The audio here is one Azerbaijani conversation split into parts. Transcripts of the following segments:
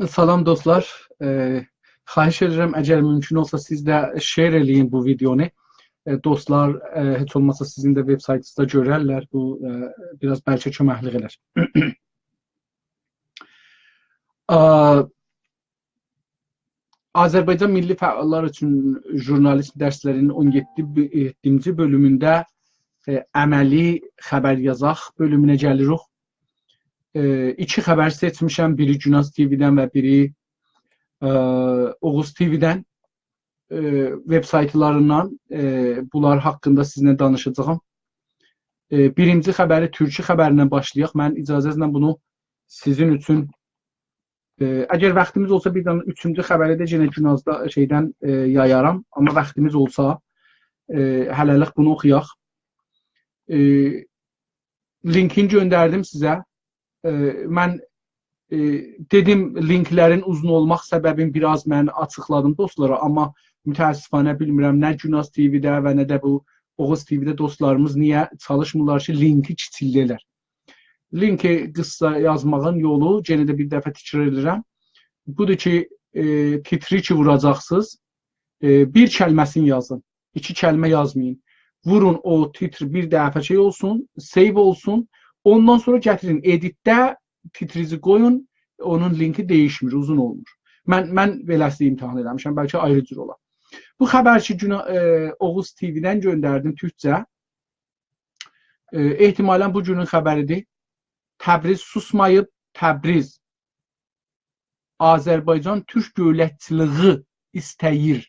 Salam dostlar. Xahiş edirəm, əgər mümkün olsa siz də share eləyin bu videonu. Dostlar, heç olmasa sizin də web saytınızda görərlər. Bu biraz bəlkə köməklik elər. Azərbaycan Milli Fəallar üçün jurnalist dərslərinin 17-ci bölümündə əməli xəbər yazaq bölümünə gəlirik. İki xəbər seçmişəm. Biri Günaz TV-dən və biri Oğuz TV-dən web saytlarından bunlar haqqında sizinlə danışacağım. Birinci xəbəri Türkçü xəbərindən başlayaq. Mən icazənizlə bunu sizin üçün əgər vaxtımız olsa bir dənə üçüncü xəbəri də yenə Günazda şeydən yayaram. Amma vaxtımız olsa hələlik bunu oxuyaq. Linkini göndərdim sizə. Mən dedim linklərin uzun olmaq səbəbini biraz mən açıqladım dostlara, amma mütəəssifanə bilmirəm nə Günaz TV-də və nə də bu Oğuz TV-də dostlarımız niyə çalışmırlar ki, linki kiçildilər. Linki qısa yazmağın yolu, yenə də bir dəfə təkrar edirəm. Budur ki, titri ki vuracaqsınız, bir kəlməsini yazın, iki kəlmə yazmayın. Vurun o titri bir dəfə şey olsun, save olsun. Ondan sonra gətirin, editdə titrizi qoyun, onun linki değişmir, uzun olmur. Mən beləsi imtahan eləmişəm, bəlkə ayrı cür olar. Bu xəbər ki, Oğuz TV-dən göndərdim türkcə. Ehtimalən bu günün xəbəridir. Təbriz susmayıb, Təbriz Azərbaycan Türk dövlətçiliyi istəyir.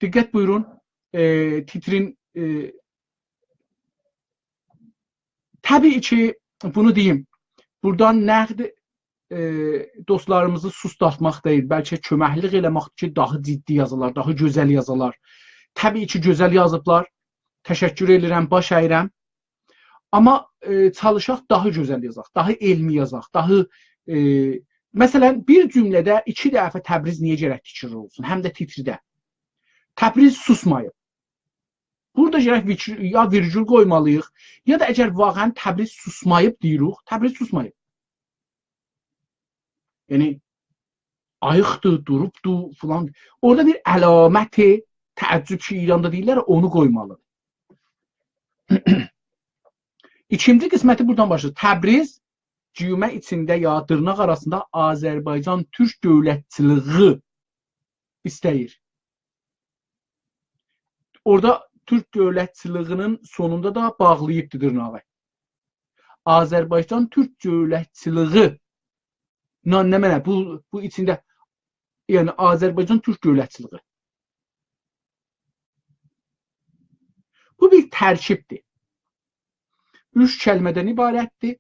Diqqət buyurun, titrin təbii ki, bunu deyim, buradan nəqd dostlarımızı susdatmaq deyil, bəlkə köməklik eləməkdir ki, daha ciddi yazılar, daha gözəl yazılar. Təbii ki, gözəl yazıblar, təşəkkür edirəm, baş əyirəm. Amma çalışaq daha gözəl yazaq, daha elmi yazaq, daha... Məsələn, bir cümlədə iki dəfə Təbriz niyə gərək tikrir olsun, həm də titridə. Təbriz susmayıb. Burada gərək ya virgül qoymalıyıq, ya da əgər vaqən Təbriz susmayıb deyirik, Təbriz susmayıb. Yəni, ayıqdır, durubdur, filan. Orada bir əlaməti təəccüb ki, İranda deyirlər, onu qoymalı. İkinci qisməti buradan başlayır. Təbriz, cümlə içində ya dırnaq arasında Azərbaycan Türk dövlətçiliyi istəyir. Orada Türk dövlətçiliyinin sonunda da bağlayıbdır dırnağı. Azərbaycan Türk dövlətçiliyi. Nə mənə? Bu içində, yəni Azərbaycan Türk dövlətçiliyi. Bu bir tərkibdir. Üç kəlmədən ibarətdir.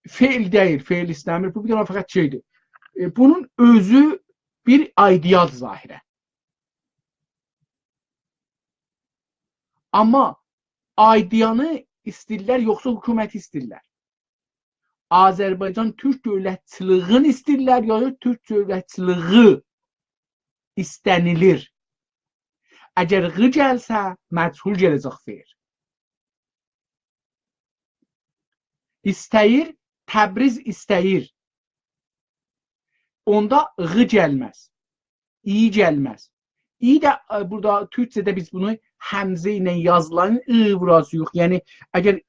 Feil deyil, feil istəmir. Bu bir dənə fəqət şeydir. Bunun özü bir aidiyyat zahirə. Amma aidiyanı istirlər, yoxsa hökuməti istirlər. Azərbaycan Türk dövlətçiliğini istirlər, yoxsa Türk dövlətçiliyi istənilir. Əgərğı gəlsə, məchul gələcək feil. İstəyir, Təbriz istəyir. Ondağı gəlməz. İyi gəlməz. İyi də burada türkçədə biz bunu həmzə ilə yazılan vuracağıq. Yəni, əgər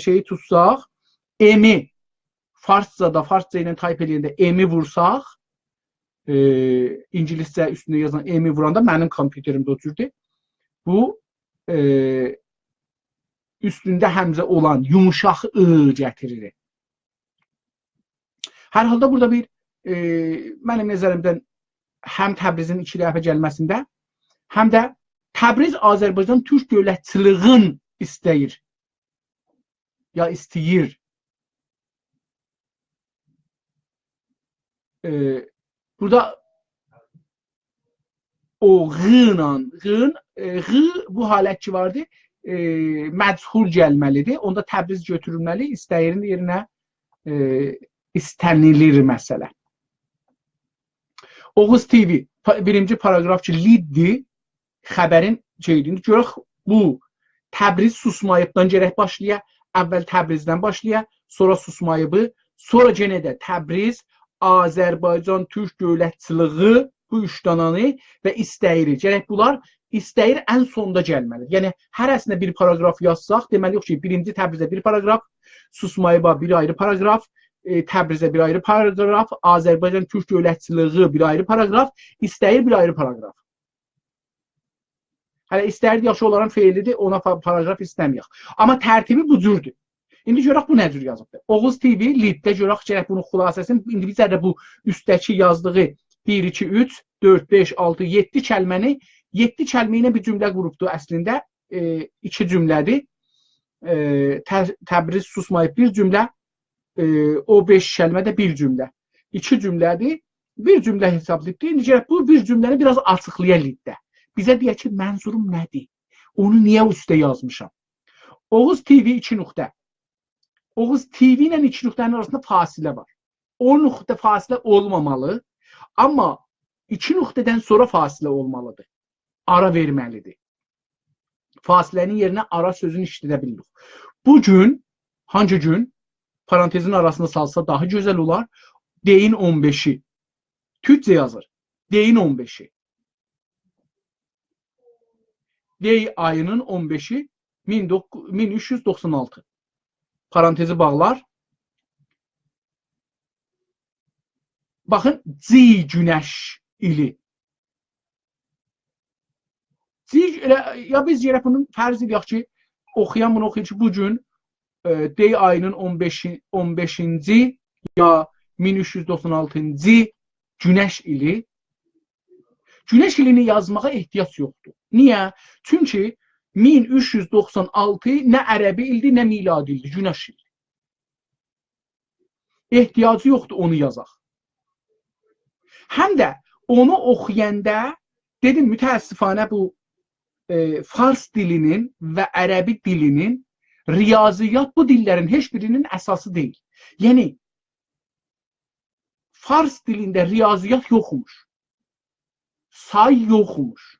şeyi tutsaq, emi, farscada, farsca ilə tayp eləyəndə emi vursaq, İngiliscə üstündə yazan emi vuranda mənim kompüterimdə o cürdür. Bu, üstündə həmzə olan yumuşaq gətirir. Hər halda burada bir, mənim nəzərimdən həm Təbrizin iki dəfə gəlməsində, həm də Təbriz Azərbaycan Türk dövlətçiliğini istəyir. Ya istəyir. Burada oğ-la,ğ bu halət ki vardır, məchul gəlməlidir. Onda Təbriz götürülməli, istəyirin yerinə istənilir məsələ. Oğuz TV birinci paragraf ki, liddir, xəbərin şeydir. Görək bu Təbriz susmayıbdan gərək başlaya, əvvəl Təbrizdən başlaya, sonra susmayıbı Sonra yenə də Təbriz, Azərbaycan Türk dövlətçiliyi bu üç dananı və istəyir. Gərək bunlar istəyir ən sonda gəlməlidir. Yəni hər əslində bir paragraf yazsaq, deməli yox ki, birinci Təbrizə bir paragraf, Susmayıba bir ayrı paragraf, Təbrizə bir ayrı paragraf, Azərbaycan Türk dövlətçiliyi bir ayrı paragraf, istəyir bir ayrı paragraf. Hələ istəyir yaxşı olaran feilidir, ona paragraf istəməyək. Amma tərtibi bu cürdür. İndi görək bu nə cür yazıbdır. Oğuz TV Liddə görək gərək bunun xülasəsini, indi bizə də bu üstdəki yazdığı 1, 2, 3, 4, 5, 6, 7 kəlməni 7 kəlmə ilə bir cümlə qurubdur əslində. 2 cümlədir. Təbriz susmayıb bir cümlə, o 5 kəlmə də bir cümlə. 2 cümlədir. Bir cümlə hesablayıbdır. İndi gərək bu bir cümləni biraz açıqlaya Liddə. Bizə deyək ki, mənzurum nədir? Onu niyə üstə yazmışam? Oğuz TV 2 nöqtə. Oğuz TV ilə 2 nöqtənin arasında fasilə var. O nöqtə fasilə olmamalı, amma 2 nöqtədən sonra fasilə olmalıdır. Ara verməlidir. Fasilənin yerinə ara sözünü işlədə bilirik. Bu gün, hangi gün, parantezin arasında salsa daha gözəl olar. Deyin 15'i. Türkçe yazır. Deyin 15'i. Dey ayının 15'i 1396. Parantezi bağlar. Baxın, Zi günəş ili. Ya biz yerə bunun fərz edək ki, oxuyan bunu oxuyur ki, bu gün Dey ayının 15-ci ya 1396-cı günəş ili. Günəş ilini yazmağa ehtiyac yoxdur. Niyə? Çünki 1396 nə ərəbi ildir, nə miladi ildir. Günəş ili. Ehtiyacı yoxdur onu yazaq. Həm də onu oxuyanda, dedim mütəəssifanə bu Fars dilinin və ərəbi dilinin riyaziyyat bu dillərin heç birinin əsası deyil. Yəni, Fars dilində riyaziyyat yoxmuş. Say yoxmuş.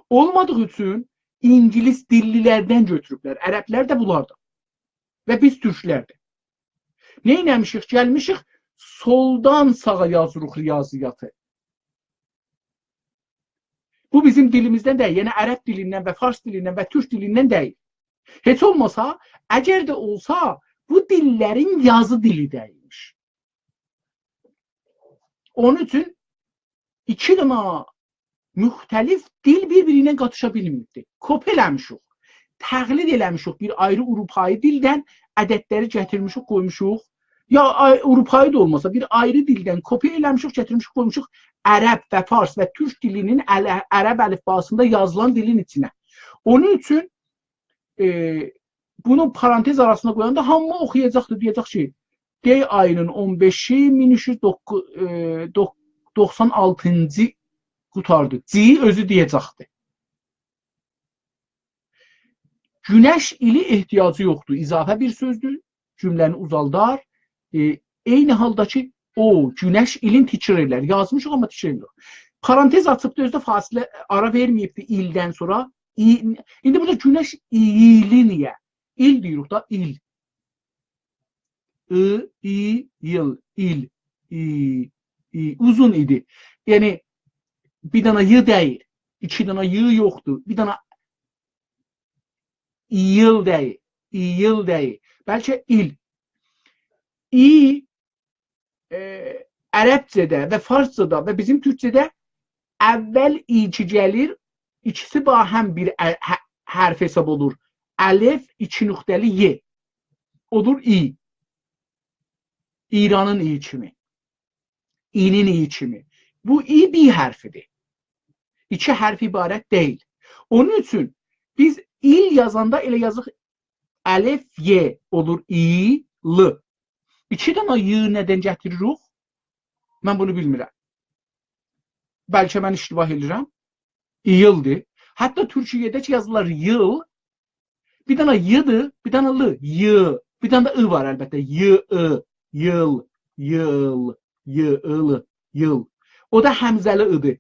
Olmadığı üçün İngilis dillilərdən götürüblər. Ərəblər də bunlardır. Və biz türklərdir. Nə eləmişik? Gəlmişik, soldan sağa yazırıq riyaziyyatı. Bu bizim dilimizdən deyil. Yəni ərəb dilindən və fars dilindən və türk dilindən deyil. Heç olmasa, əgər də olsa, bu dillərin yazı dili deyilmiş. Onun üçün iki dənə müxtəlif dil bir-birinə qatışa bilmirdi. Kop eləmişik, təqlid eləmişik bir ayrı Avropayi dildən, ədədləri gətirmişik, qoymuşuq. Ya Avropayi da olmasa, bir ayrı dildən kopya eləmişik, gətirmişik, qoymuşuq ərəb və fars və türk dilinin ərəb əlifbasında yazılan dilin içinə. Onun üçün bunu parantez arasına qoyanda hamı oxuyacaqdır, deyəcək ki, Dey ayının 15-i 1396-cı qutardı. C özü deyəcəkdir. Günəş ili ehtiyacı yoxdur. İzafə bir sözdür. Cümləni uzaldar. Eyni halda ki, o günəş ilin tikir elər. Yazmışıq amma tikir elər. Parantez açıbdır, özdə fasilə ara verməyibdir ildən sonra. İndi burada günəş ili niyə? İl deyirik da, il. İl, il. Uzun idi. Yəni, bir dana y deyil. İki dana y yoxdur. Bir dana yıl deyil. Yıl deyil. Bəlkə il. Ərəbcədə və farscada və bizim türkcədə əvvəl iki gəlir. İkisi bahəm bir hərf hesab olur. Əlif, 2 nöqtəli y. Odur i. İranın i kimi. İ'nin i kimi. Bu i bir hərfidir. İki hərf ibarət deyil. Onun üçün biz il yazanda elə yazıq əlif, y olur i, l. İki dənə y nədən gətiririk? Mən bunu bilmirəm. Bəlkə mən iştibah edirəm. İyildir. Hətta Türkiyədə ki yazılar yıl, bir dənə y-dır, bir dənə l. Y. Bir dənə də ı var əlbəttə. Y-ı. Yıl, yıl, y-ı-l, yıl. O da həmzəli ıdır.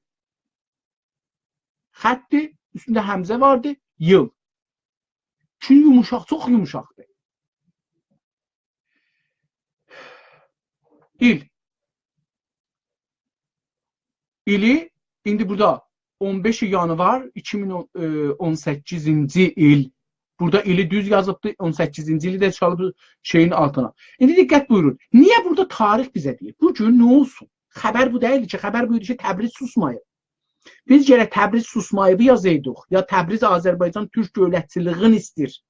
Xətdir, üstündə həmzə vardı, yıl. Çünki yumuşaq, çox yumuşaqdır. İl. İli indi burada 15 yanvar 2018-ci il. Burada ili düz yazıbdı, 18-ci ili də çalıb şeyin altına. İndi diqqət buyurun. Niyə burada tarix bizə deyir? Bu gün nə olsun? Xəbər bu deyil ki, xəbər buyurur ki, Təbriz susmayıb. Biz gərək Təbriz susmayıbı yazaydıq. Ya Təbriz Azərbaycan Türk dövlətçiliğini istir.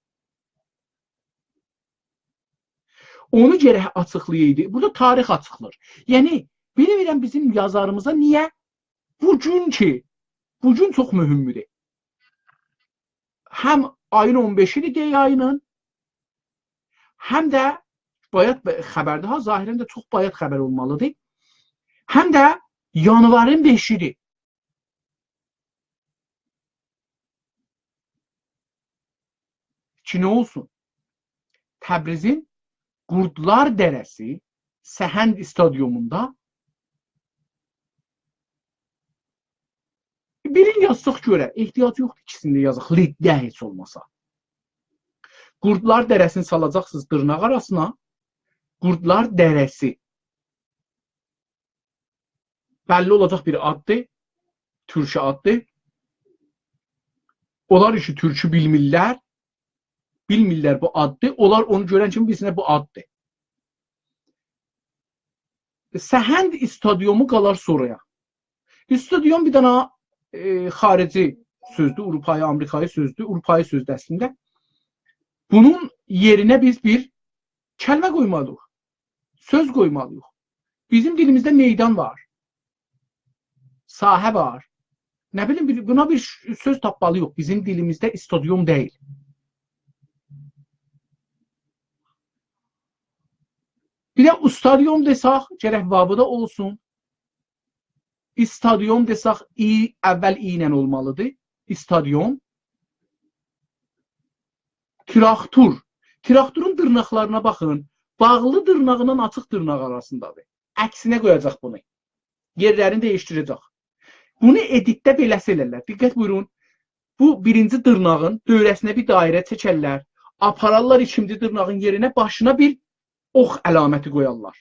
Onu gərək açıqlayaydı. Burada tarix açıqlır. Yəni, bilmirəm bizim yazarımıza niyə bugün ki, bugün çox mühümdür. Həm ayın 15-idir deyə ayının, həm də bayat xəbərdir ha, zahirən də çox bayat xəbər olmalıdır. Həm də yanvarın 5-idir. Ki nə olsun? Təbrizin Qurdlar Dərəsi Səhənd stadyumunda birini yazsaq görə, ehtiyacı yoxdur ikisini də yazaq, liddə heç olmasa. Qurdlar Dərəsini salacaqsınız dırnaq arasına, Qurdlar Dərəsi. Bəlli olacaq bir addır, türkü addır. Onlar işi türkü bilmirlər, bilmirlər bu addır. Onlar onu görən kimi bilsinlər bu addır. Səhənd stadyumu qalar sonraya. Stadyum bir dana xarici sözdür, Avropayı, Amerikayı sözdür, Avropayı sözdür əslində. Bunun yerinə biz bir kəlmə qoymalıyıq, söz qoymalıyıq. Bizim dilimizdə meydan var, sahə var. Nə bilim, buna bir söz tapmalıyıq. Bizim dilimizdə stadyum deyil. Bir də stadyum desaq, gərək vavıda olsun. İstadyum desaq, əvvəl i ilə olmalıdır. İstadyum. Traktor. Traktorun dırnaqlarına baxın. Bağlı dırnağının açıq dırnaq arasındadır. Əksinə qoyacaq bunu. Yerlərini dəyişdirəcək. Bunu editdə beləsi elərlər. Diqqət buyurun. Bu birinci dırnağın dövrəsinə bir dairə çəkərlər. Apararlar ikinci dırnağın yerinə, başına bir ox əlaməti qoyarlar.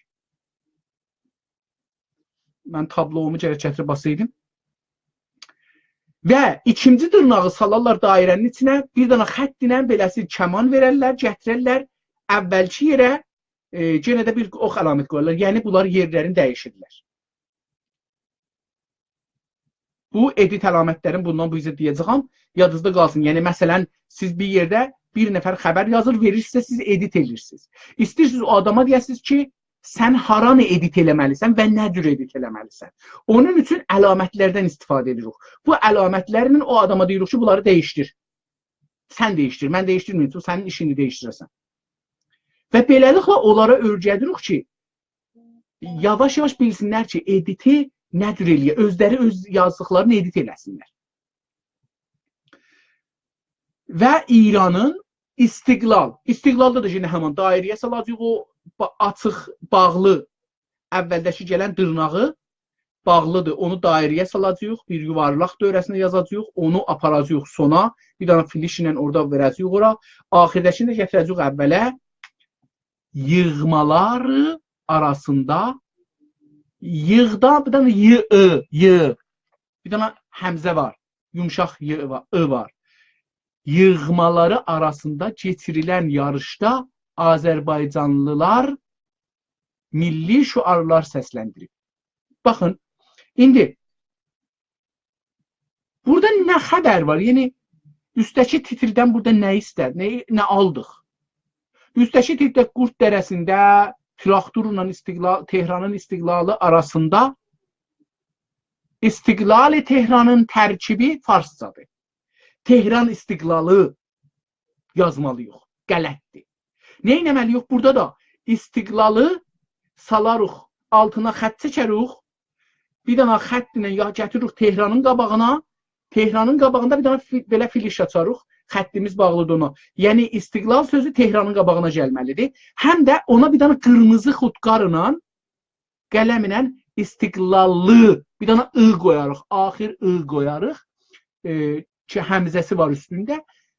Mən tablomu gərək gətirib basaydım. Və ikinci dırnağı salarlar dairənin içinə, bir dana xətt ilə beləsi kəman verərlər, gətirərlər. Əvvəlki yerə yenə də bir ox əlamət qoyarlar. Yəni, bunlar yerlərini dəyişirlər. Bu, edit əlamətlərin bundan bu izə deyəcəyəm. Yadınızda qalsın. Yəni, məsələn, siz bir yerdə bir nəfər xəbər yazır, verirsə, siz edit edirsiniz. İstəyirsiniz o adama deyəsiniz ki, sən haranı edit eləməlisən və nə cür edit eləməlisən. Onun üçün əlamətlərdən istifadə edirik. Bu əlamətlərinin o adama deyirik ki, bunları dəyişdir. Sən dəyişdir, mən dəyişdirməyim, sənin işini dəyişdirəsən. Və beləliklə onlara öyrədirik ki, yavaş-yavaş bilsinlər ki, editi nə cür eləyə, özləri öz yazdıqlarını edit eləsinlər. Və İranın İstiqlal. İstiqlalda da yenə həman dairəyə salacaq o açıq, bağlı, əvvəldəki gələn dırnağı bağlıdır. Onu dairəyə salacaq, bir yuvarlaq dövrəsinə yazacaq, onu aparacaq sona, bir dana filiş ilə orada verəcək ora. Axirdəkini də gətirəcək əvvələ. Yığmaları arasında yığda bir dana y, bir dana həmzə var, yumşaq y var. Yığmaları arasında keçirilən yarışda Azərbaycanlılar milli şüarlar səsləndirib. Baxın, indi burada nə xəbər var? Yəni, üstəki titrdən burada nə istər, nə aldıq? Üstəki titrdə Qurd Dərəsində Traktorla Tehranın istiqlalı arasında İstiqlal-i Tehranın tərkibi farscadır. Tehran istiqlalı yazmalıyıq. Qələtdir. Nə etməliyik? Burada da istiqlalı salarıq, altına xətt çəkərik. Bir dana xətt ilə ya gətiririk Tehranın qabağına. Tehranın qabağında bir dana belə filiş açarıq. Xəttimiz bağlıdır ona. Yəni, istiqlal sözü Tehranın qabağına gəlməlidir. Həm də ona bir dana qırmızı xutqarla, qələmlə istiqlallı bir dana ı qoyarıq. Axir ı qoyarıq. Ki, həmzəsi var üstündə.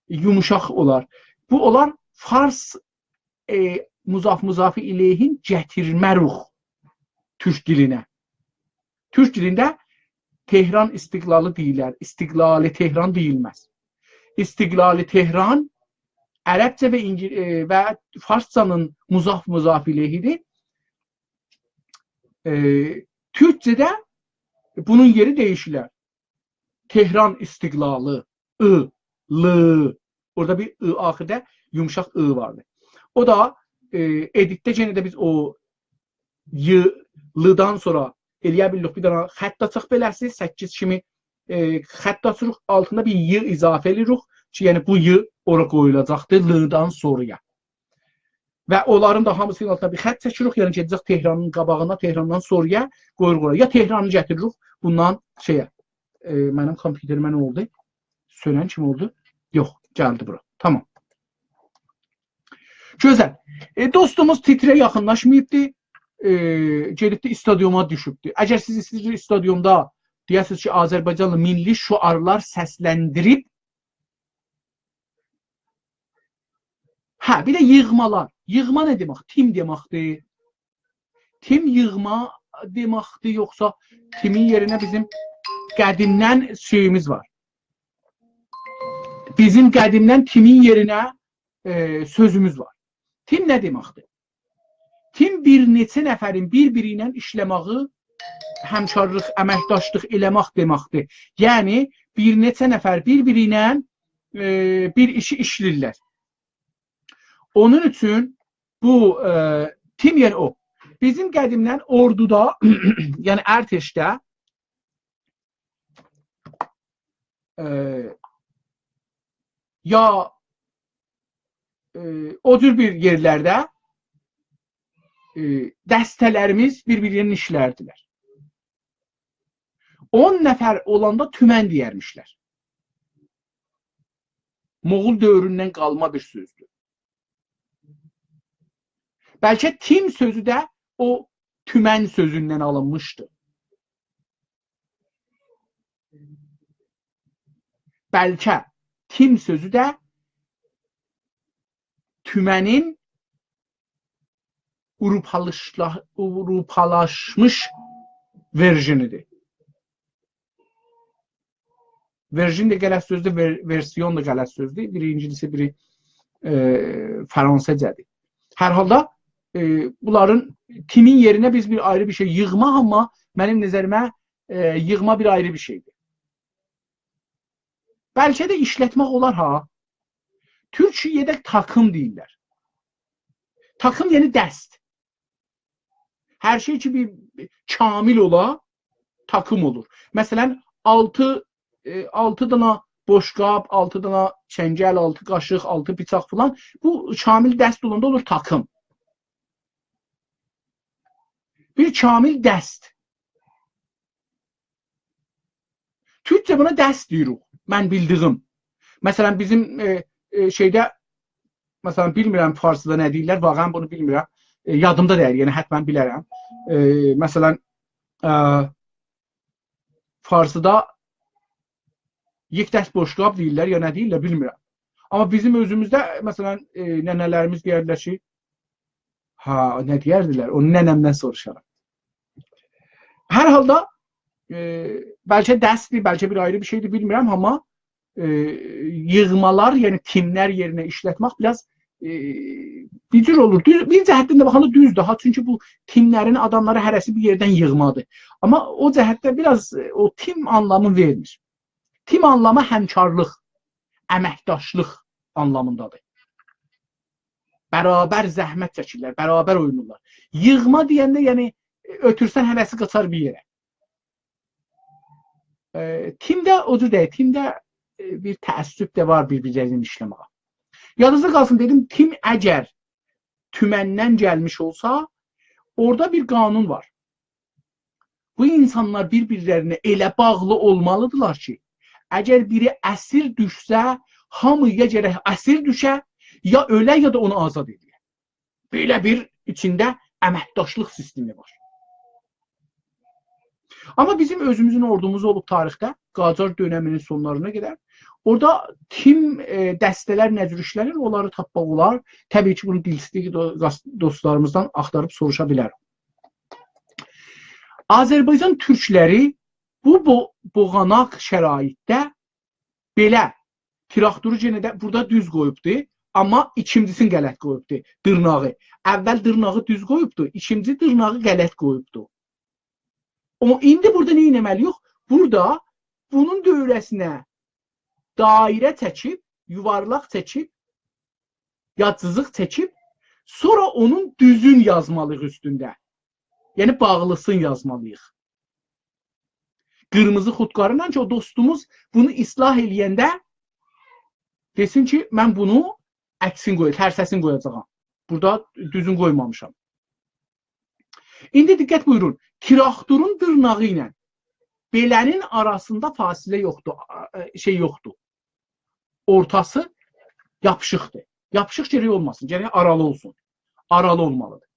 Yumuşaq olar. Bu olar fars muzaf-muzafı ileyhin gətirmə ruh. Türk dilinə. Türk dilində Tehran istiqlalı deyirlər. İstiqlali Tehran deyilməz. İstiqlali Tehran Ərəbcə və Farsçanın muzaf ileyhidir. Türkçədə bunun yeri değişirlər. Tehran istiqlalı, l. Orada bir axirdə yumuşaq vardır. O da editdə yenə də biz o l-dan sonra eləyə bilirik bir dənə xətt açıq beləsi 8 kimi xətt açırıq, altında bir y izafə edirik ki, yəni bu y ora qoyulacaqdır l-dan sonraya. Və onların da hamısının altına bir xətt çəkirik, yəni gedəcək Tehranın qabağına, Tehrandan sonraya qoyuruq. Ya Tehranı gətiririk bundan şeyə. Mənim kompüterimə nə oldu? Sönən kim oldu? Yox, gəldi bura. Tamam. Gözəl. Dostumuz titrə yaxınlaşmayıbdır. Gedibdi istadiuma düşübdür. Əgər siz istəyirsiniz istadiumda deyəsiniz ki, Azərbaycanlı milli şüarlar səsləndirib. Hə, bir də yığmalar. Yığma nə demək? Tim deməkdir. Tim yığma deməkdir, yoxsa timin yerinə bizim qədimdən şeyimiz var. Bizim qədimdən timin yerinə sözümüz var. Tim nə deməkdir? Tim bir neçə nəfərin bir-biri ilə işləməyi, həmkarlıq, əməkdaşlıq eləmək deməkdir. Yəni, bir neçə nəfər bir-biri ilə bir işi işləyirlər. Onun üçün bu tim yəni o. Bizim qədimdən orduda, yəni ərteşdə ya o cür bir yerlərdə dəstələrimiz bir-birinin işlərdilər. 10 nəfər olanda tümən deyərmişlər. Moğol dövründən qalma bir sözdür. Bəlkə tim sözü də o tümən sözündən alınmışdı. Bəlkə tim sözü də tümənin Avropalaşmış versiyonidir. Verjin də qələt sözdür, versiyon da qələt sözdür. Biri İngilisi, biri Fransızcadır. Hər halda bunların timin yerinə biz bir ayrı bir şey yığma, amma mənim nəzərimə yığma bir ayrı bir şeydir. Bəlkə də işlətmək olar ha. Türkiyədə takım deyirlər. Takım yəni dəst. Hər şey ki bir kamil ola, takım olur. Məsələn, 6 dana boşqab, 6 dana çəngəl, 6 qaşıq, 6 bıçaq filan. Bu kamil dəst olanda olur takım. Bir kamil dəst. Türkçə buna dəst deyirik. Mən bildiyim. Məsələn, bizim şeydə, məsələn, bilmirəm Farsıda nə deyirlər, vaqən bunu bilmirəm. Yadımda deyil, yəni hətmən bilərəm. Məsələn, Farsıda yekdəst boşqab deyirlər, ya nə deyirlər, bilmirəm. Amma bizim özümüzdə, məsələn, nənələrimiz deyərlər ki, nə deyərdilər, onu nənəmdən soruşaram. Hər halda, bəlkə dəstdir, bəlkə bir ayrı bir şeydir, bilmirəm, amma yığmalar, yəni timlər yerinə işlətmək biraz bir cür olur. Bir cəhətdən də baxanda düzdür. Çünki bu timlərin adamları hərəsi bir yerdən yığmadır. Amma o cəhətdə biraz o tim anlamı vermir. Tim anlamı həmkarlıq, əməkdaşlıq anlamındadır. Bərabər zəhmət çəkirlər, bərabər oynurlar. Yığma deyəndə, yəni ötürsən hərəsi qaçar bir yerə. Timdə o cür deyil. Timdə bir təəssüb də var bir-birlərinin işləməyə. Yadınızda qalsın dedim, tim əgər tüməndən gəlmiş olsa, orada bir qanun var. Bu insanlar bir-birlərinə elə bağlı olmalıdırlar ki, əgər biri əsir düşsə, hamıya gərək əsir düşə, ya ölə, ya da onu azad edir. Belə bir içində əməkdaşlıq sistemi var. Amma bizim özümüzün ordumuz olub tarixdə, Qacar dönəminin sonlarına qədər. Orada tim dəstələr nə cür işlənir, onları tapmaq olar. Təbii ki, bunu dilsizlik dostlarımızdan axtarıb soruşa bilərəm. Azərbaycan türkləri bu boğanaq şəraitdə belə tirakturu yenə də burada düz qoyubdu, amma ikincisini qələt qoyubdu, dırnağı. Əvvəl dırnağı düz qoyubdu, ikinci dırnağı qələt qoyubdu. İndi burada nə etməliyik? Burada bunun dövrəsinə dairə çəkib, yuvarlaq çəkib, yadsızıq çəkib, sonra onun düzün yazmalıyıq üstündə. Yəni bağlısın yazmalıyıq. Qırmızı xudqarıyla ki, o dostumuz bunu islah eləyəndə desin ki, mən bunu əksin qoyacağım, tərsəsin qoyacağam. Burada düzün qoymamışam. İndi diqqət buyurun. Traktorun dırnağı ilə belənin arasında fasilə yoxdur, şey yoxdur. Ortası yapışıqdır. Yapışıq gərək olmasın, gərək aralı olsun. Aralı olmalıdır.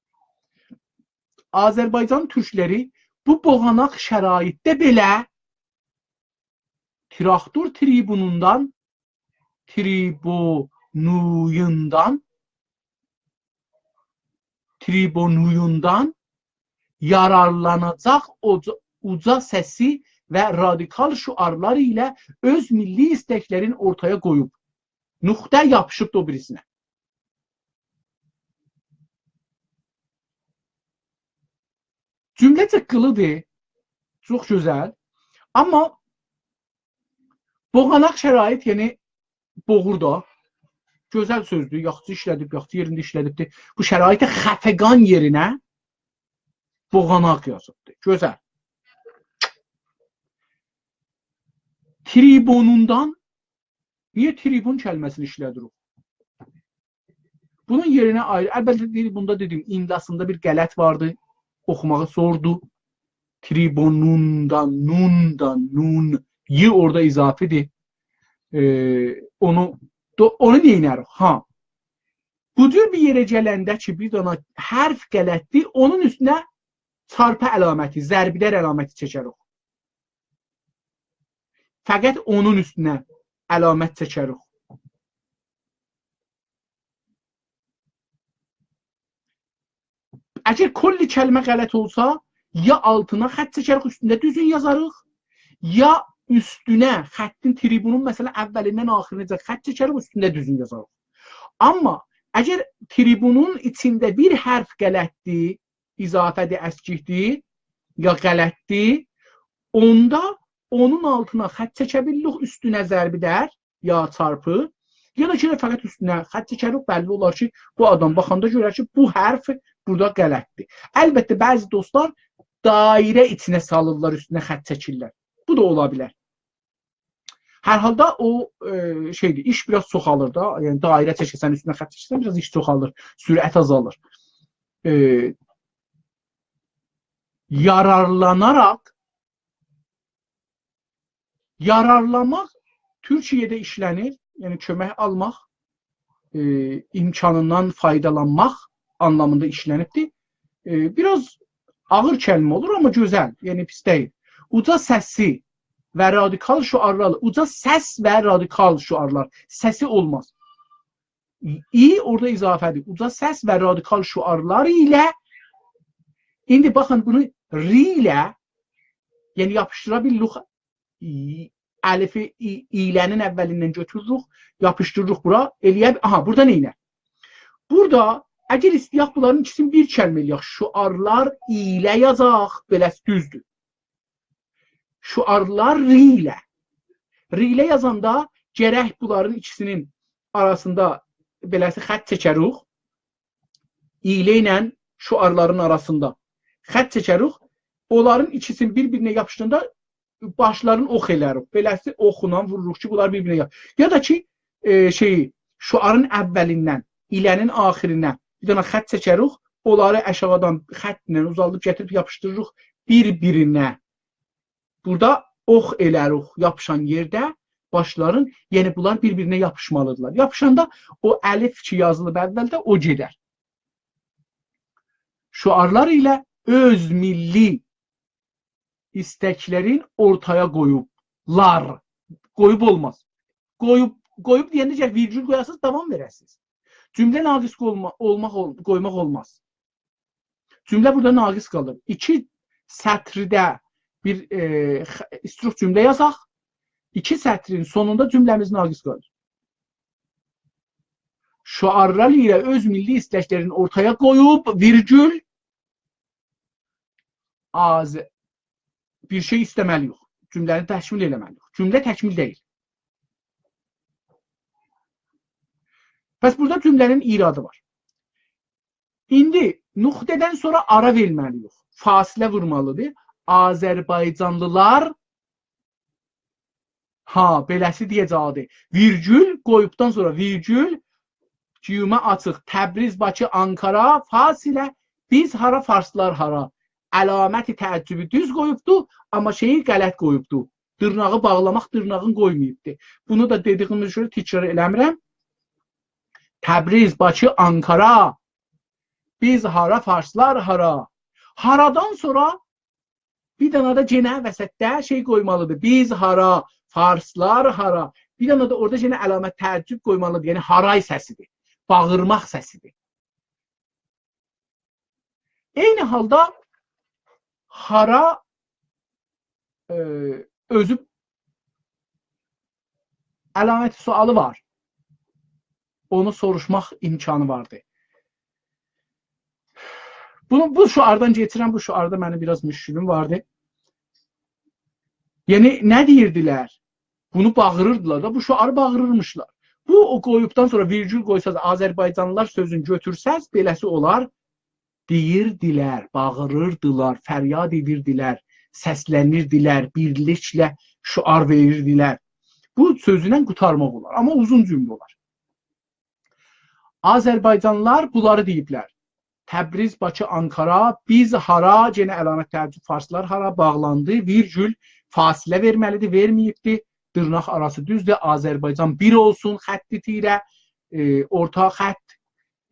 Azərbaycan türkləri bu boğanaq şəraitdə belə traktor tribunuyundan yararlanacaq uca səsi və radikal şüarlar ilə öz milli istəklərin ortaya qoyub. Nüqtə yapışıbdır o birisinə. Cümlə çıqqılıdır, çox gözəl. Amma boğanaq şərait, yəni boğur da, gözəl sözdür, yaxşı işlədib, yaxşı yerində işlədibdir. Bu şəraitə xəfəqan yerinə boğanaq yazıbdır. Gözəl. Tribunundan, niyə tribun kəlməsini işlədirik? Bunun yerinə ayrı, əlbəttə bunda dedim, imlasında bir qələt vardı. Oxumağı sordu. Tribunundan, nun, y orada izafidir. Onu neyinərik? Ha. Bu cür bir yerə gələndə ki, bir dana hərf qələtdir, onun üstünə çarpı əlaməti, zərbidər əlaməti çəkərik. Fəqət onun üstünə əlamət çəkərik. Əgər kolli kəlmə qələt olsa, ya altına xətt çəkərik, üstündə düzün yazarıq, ya üstünə xəttin tribunun məsələn əvvəlindən axirinəcə xətt çəkərik, üstündə düzün yazarıq. Amma əgər tribunun içində bir hərf qələtdir, izafədir, əskikdir, ya qələtdir, onda onun altına xətt çəkə bilirik, üstünə zərbidər, ya çarpı, ya da ki, fəqət üstünə xətt çəkərik, bəlli olar ki, bu adam baxanda görər ki, bu hərf burada qələtdir. Əlbəttə, bəzi dostlar dairə içinə salırlar, üstünə xətt çəkirlər. Bu da ola bilər. Hər halda o şeydir, iş biraz çoxalır da, yəni dairə çəkirsən, üstünə xətt çəkirsən, biraz iş çoxalır, sürət azalır. Yararlamaq Türkiyədə işlənir, yəni kömək almaq, imkanından faydalanmaq anlamında işlənibdir. Biraz ağır kəlmə olur, amma gözəl, yəni pis deyil. Uca səsi və radikal şüarlar, uca səs və radikal şüarlar, səsi olmaz. Orada izafədir. Uca səs və radikal şüarlar ilə, indi baxın bunu ri ilə, yəni yapışdıra bilirik, əlifi ilənin əvvəlindən götürürük, yapışdırırıq bura, eləyək, aha, burada neynə? Burada, əgər istəyək bunların ikisini bir kəlmə eləyək, şüarlar ilə yazaq, beləsi düzdür. Şüarlar ri ilə. Ri ilə yazanda gərək bunların ikisinin arasında beləsi xətt çəkərik, ilə ilə şüarların arasında xətt çəkərik, onların ikisini bir-birinə yapışdığında başlarını ox elərik. Beləsi oxuna vururuq ki, bunlar bir-birinə yapışır. Ya da ki, şüarın əvvəlindən, ilənin axirinə bir dənə xətt çəkərik, onları aşağıdan xəttlə uzaldıb gətirib yapışdırırıq bir-birinə. Burada ox elərik yapışan yerdə başların, yəni bunlar bir-birinə yapışmalıdırlar. Yapışanda o əlif ki yazılıb əvvəldə o gedər. Şüarlar ilə öz milli istəklərin ortaya qoyublar. Qoyub olmaz. Qoyub deyəndə virgül qoyasınız, davam verəsiniz. Cümlə naqis qoymaq olmaz. Cümlə burada naqis qalır. İki sətridə bir istiruq cümlə yazaq. 2 sətrin sonunda cümləmiz naqis qalır. Şuarlar ilə öz milli istəklərini ortaya qoyub, virgül, bir şey istəməli yox. Cümləni təkmil eləməli yox. Cümlə təkmil deyil. Bəs burada cümlənin iradı var. İndi nöqtədən sonra ara verməli yox. Fasilə vurmalıdır. Azərbaycanlılar beləsi deyəcəkdir. Virgül qoyubdan sonra virgül cümlə açıq. Təbriz, Bakı, Ankara, fasilə, biz hara, farslar hara. Əlaməti təəccübü düz qoyubdu, amma şeyi qələt qoyubdu. Dırnağı bağlamaq dırnağın qoymayıbdı. Bunu da dediyimiz üçün təkrar eləmirəm. Təbriz, Bakı, Ankara, biz hara, farslar hara. Haradan sonra bir dənə də yenə vəsətdə şey qoymalıdır. Biz hara, farslar hara. Bir dənə də orada yenə əlamət təəccüb qoymalıdır. Yəni haray səsidir. Bağırmaq səsidir. Eyni halda hara özü əlaməti sualı var. Onu soruşmaq imkanı vardı. Bu şuardan getirəm, bu şuarda mənim biraz müşkülüm vardı. Yəni, nə deyirdilər? Bunu bağırırdılar da, bu şuarı bağırırmışlar. Bu, o qoyubdan sonra virgül qoysaz, Azərbaycanlılar sözünü götürsəz, beləsi olar. Deyirdilər, bağırırdılar, fəryad edirdilər, səslənirdilər, birliklə şuar verirdilər. Bu sözündən qutarmaq olar, amma uzun cümlə olar. Azərbaycanlılar bunları deyiblər. Təbriz, Bakı, Ankara, biz hara, yenə əlamət təəccüb, farslar hara bağlandı, virgül, fasilə verməlidir, verməyibdir, dırnaq arası düzdür, Azərbaycan bir olsun, xətti tirə, orta xətt,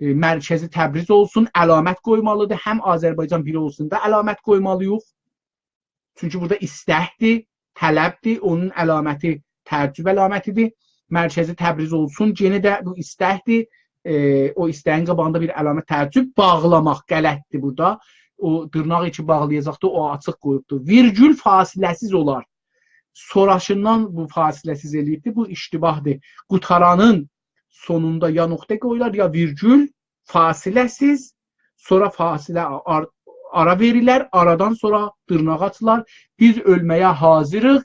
mərkəzi Təbriz olsun, əlamət qoymalıdır, həm Azərbaycan bir olsun da əlamət qoymalıyıq. Çünki burada istəkdir, tələbdir, onun əlaməti təəccüb əlamətidir, mərkəzi Təbriz olsun, yenə də bu istəkdir. O istəyin qabağında bir əlamət təəccüb, bağlamaq qələtdir burada. O dırnağı içi bağlayacaqdır, o açıq qoyubdur. Virgül fasiləsiz olar. Sonraşından bu fasiləsiz eləyibdir, bu iştibahdır. Qutaranın sonunda ya nöqtə qoyular, ya virgül fasiləsiz, sonra fasilə ara verirlər, aradan sonra dırnaq açılar. Biz ölməyə hazırıq.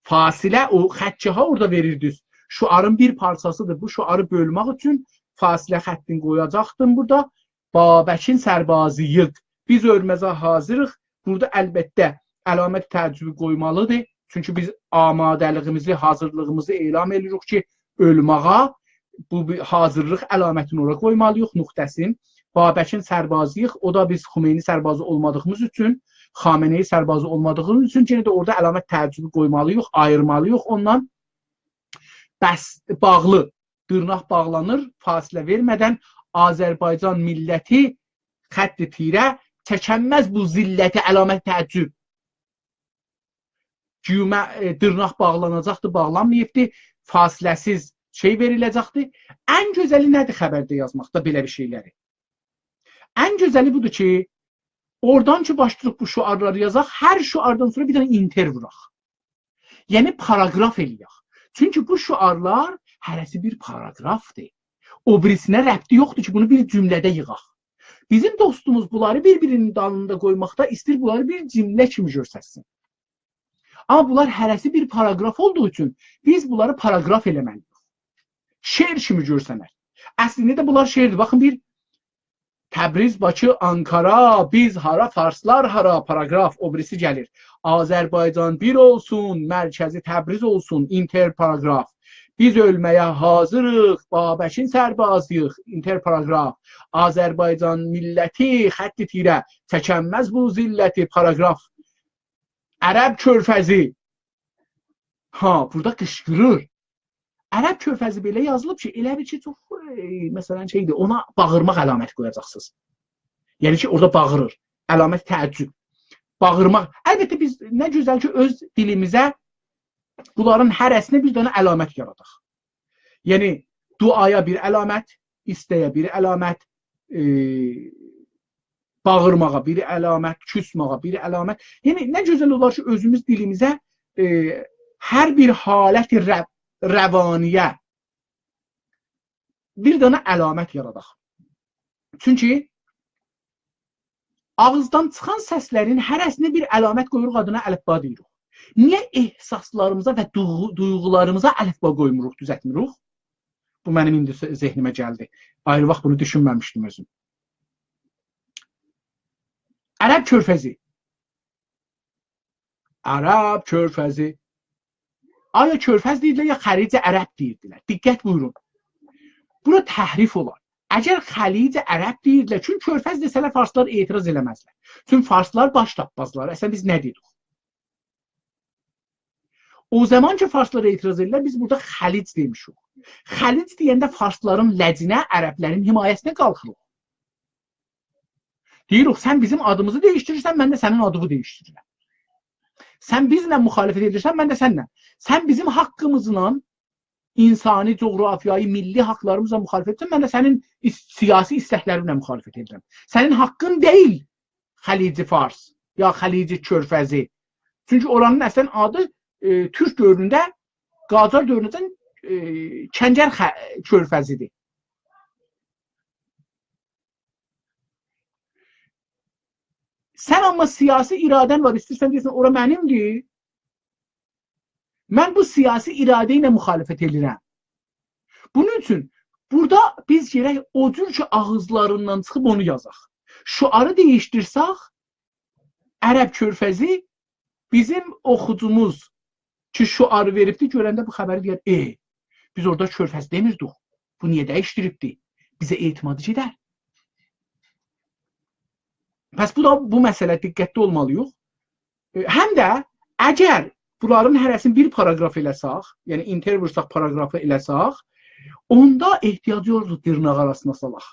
Fasilə, o xətçaha orada verirdiniz. Şuarın bir parçasıdır. Bu şuarı bölmək üçün fasilə xəttini qoyacaqdım burada. Babəkin sərbazıyıq. Biz ölməzə hazırıq. Burada əlbəttə əlamət təəccübü qoymalıdır. Çünki biz amadəliyimizi, hazırlığımızı elan edirik ki, ölməyə bu hazırlıq əlamətini ora qoymalıyıq, nöqtəsin. Babəkin sərbazıyıq. O da biz Xümeyni sərbazı olmadığımız üçün, Xameneyi sərbazı olmadığımız üçün yenə də orada əlamət təəccübü qoymalıyıq, ayırmalıyıq ondan. Bəs bağlı, dırnaq bağlanır, fasilə vermədən Azərbaycan milləti xətti tirə çəkənməz bu zilləti əlamət təəccüb. Dırnaq bağlanacaqdır, bağlanmayıbdır, fasiləsiz şey veriləcəkdir. Ən gözəli nədir xəbərdə yazmaqda belə bir şeyləri? Ən gözəli budur ki, oradan ki başlayırıq bu şuarları yazaq, hər şuardan sonra bir dənə inter vuraq. Yəni paragraf eləyək. Çünki bu şuarlar hərəsi bir paragrafdır. O birisinə rəbti yoxdur ki, bunu bir cümlədə yığaq. Bizim dostumuz bunları bir-birinin dalında qoymaqda istəyir bunları bir cümlə kimi görsəsin. Amma bunlar hərəsi bir paragraf olduğu üçün biz bunları paragraf eləməliyik. Şeir kimi görsənər. Əslində də bunlar şeirdir. Baxın bir Təbriz, Bakı, Ankara, biz hara, farslar hara, paragraf, o birisi gəlir. Azərbaycan bir olsun, mərkəzi Təbriz olsun, inter paragraf. Biz ölməyə hazırıq, Babəkin sərbazıyıq, inter paragraf. Azərbaycan milləti, xətti tirə, çəkənməz bu zilləti, paragraf. Ərəb körfəzi. Burada qışqırır. Ərəb körfəzi belə yazılıb ki, elə bir ki, çox, məsələn, şeydir, ona bağırmaq əlamət qoyacaqsınız. Yəni ki, orada bağırır, əlamət təəccüb. Bağırmaq. Əlbəttə, biz nə gözəl ki, öz dilimizə bunların hərəsinə bir dənə əlamət yaradaq. Yəni, duaya bir əlamət, istəyə bir əlamət, bağırmağa, biri əlamət, küsmağa, biri əlamət. Yəni nə gözəl olar ki, özümüz dilimizə hər bir halət rəvaniyə bir dənə əlamət yaradaq. Çünki ağızdan çıxan səslərin hərəsinə bir əlamət qoyuruq, adına əlifba deyirik. Niyə ehsaslarımıza və duyğularımıza əlifba qoymuruq, düzəltmirik? Bu mənim indi zehnimə gəldi. Ayrı vaxt bunu düşünməmişdim özüm. Ərəb körfəzi. Ərəb körfəzi. Aya körfəz deyirdilər, ya xəlic ərəb deyirdilər. Diqqət buyurun. Bura təhrif olar. Əgər xəlic ərəb deyirdilər, çünki körfəz desələr farslar etiraz eləməzlər. Çünki farslar baş tapmazlar. Əslən biz nə dedik? O zaman ki farslar etiraz edirlər, biz burada xəlic demişik. Xəlic deyəndə farsların ləcinə, ərəblərin himayəsinə qalxırıq. Deyirik, sən bizim adımızı dəyişdirirsən, mən də sənin adını dəyişdirirəm. Sən bizlə müxalifət edirsən, mən də sənlə. Sən bizim haqqımızla insani, coğrafiyayı, milli haqlarımızla müxalifət edirsən, mən də sənin siyasi istəklərinlə müxalifət edirəm. Sənin haqqın deyil Xəlici Fars ya Xəlici Körfəzi. Çünki oranın əslən adı Türk dövründə, Qacar dövründən Kəncər Körfəzidir. Sən amma siyasi iradən var, istəyirsən deyirsən, ora mənimdir. Mən bu siyasi iradə ilə müxalifət edirəm. Bunun üçün burada biz gərək o cür ki ağızlarından çıxıb onu yazaq. Şuarı dəyişdirsək, Ərəb körfəzi bizim oxucumuz ki şuarı veribdi, görəndə bu xəbəri deyər, biz orada körfəz demirdik, bu niyə dəyişdiribdi? Bizə etimadı gedər. Pəs bu məsələ diqqətli olmalıyıq. Həm də əgər bunların hərəsini bir paragraf eləsək, yəni intervursaq paragrafı eləsək, onda ehtiyacı yoxdur dırnaq arasına salaq.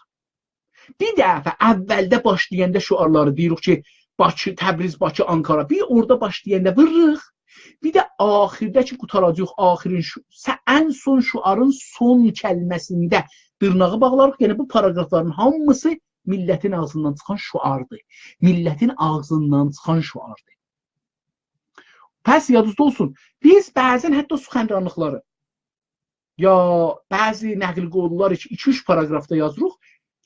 Bir dəfə əvvəldə başlayanda şuarları deyirik ki, Bakı, Təbriz, Bakı, Ankara, bir orada başlayanda vırırıq, bir də axirdə ki qutaracaq, ən son şuarın son kəlməsində dırnağı bağlarıq. Yəni bu paragrafların hamısı millətin ağzından çıxan şuardır. Millətin ağzından çıxan şuardır. Pəs yadınızda olsun, biz bəzən hətta suxəndanlıqları ya bəzi nəql qollar 2-3 paragrafda yazırıq.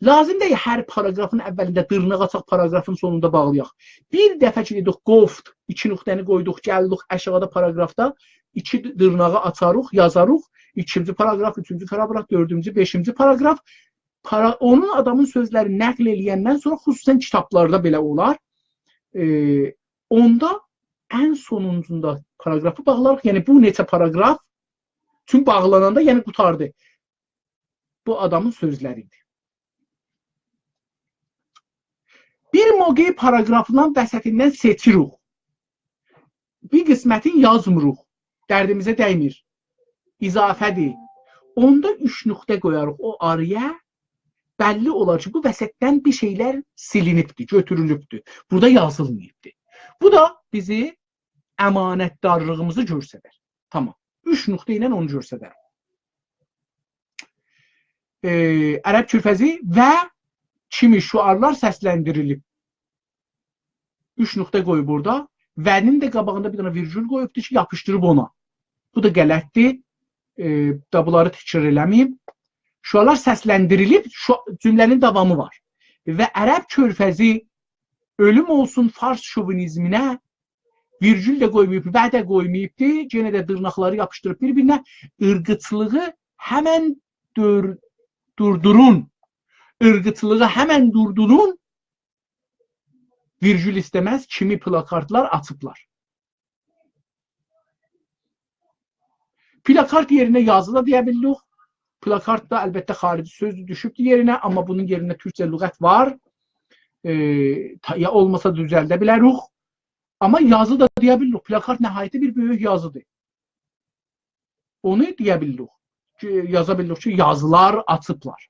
Lazım deyil hər paragrafın əvvəlində dırnaq açaq, paragrafın sonunda bağlayaq. Bir dəfə ki dedik qoft, 2 nöqtəni qoyduq, gəldik aşağıda paragrafda 2 dırnağı açarıq, yazarıq. 2-ci paragraf, 3-cü paragraf, 4-cü, 5-ci paragraf. Onun adamın sözləri nəql eləyəndən sonra xüsusən kitablarda belə olar. Onda ən sonuncunda paragrafı bağlarıq. Yəni bu neçə paragraf tüm bağlananda yəni qutardı. Bu adamın sözləridir. Bir moqi paragrafından vəsətindən seçirik. Bir qismətin yazmırıq. Dərdimizə dəymir. İzafədir. Onda 3 nöqtə qoyarıq o araya. Bəlli olar ki, bu vəsətdən bir şeylər silinibdir, götürülübdür. Burada yazılmayıbdır. Bu da bizi əmanətdarlığımızı göstərir. Tamam. 3 nöqtə ilə onu göstərir. Ərəb körfəzi və kimi şuarlar səsləndirilib. 3 nöqtə qoyub burada. Vənin də qabağında bir dənə virgül qoyubdur ki, yapışdırıb ona. Bu da qələtdir. Bunları təkrar eləməyim. Şuarlar səsləndirilib, cümlənin davamı var. Və Ərəb körfəzi ölüm olsun fars şovinizminə virgül də qoymayıb, və də qoymayıbdır. Yenə də dırnaqları yapışdırıb bir-birinə. Irqıçlığı həmən durdurun. Irqıçlığı həmən durdurun. Virgül istəməz, kimi plakartlar açıblar. Plakart yerinə yazı da deyə bilirik. Plakart da əlbəttə xarici sözdür, düşübdür yerinə, amma bunun yerində türkcə lüğət var. Ya olmasa düzəldə bilərik. Amma yazı da deyə bilirik. Plakart nəhayəti bir böyük yazıdır. Onu deyə bilirik. Yaza bilirik ki, yazılar açıblar.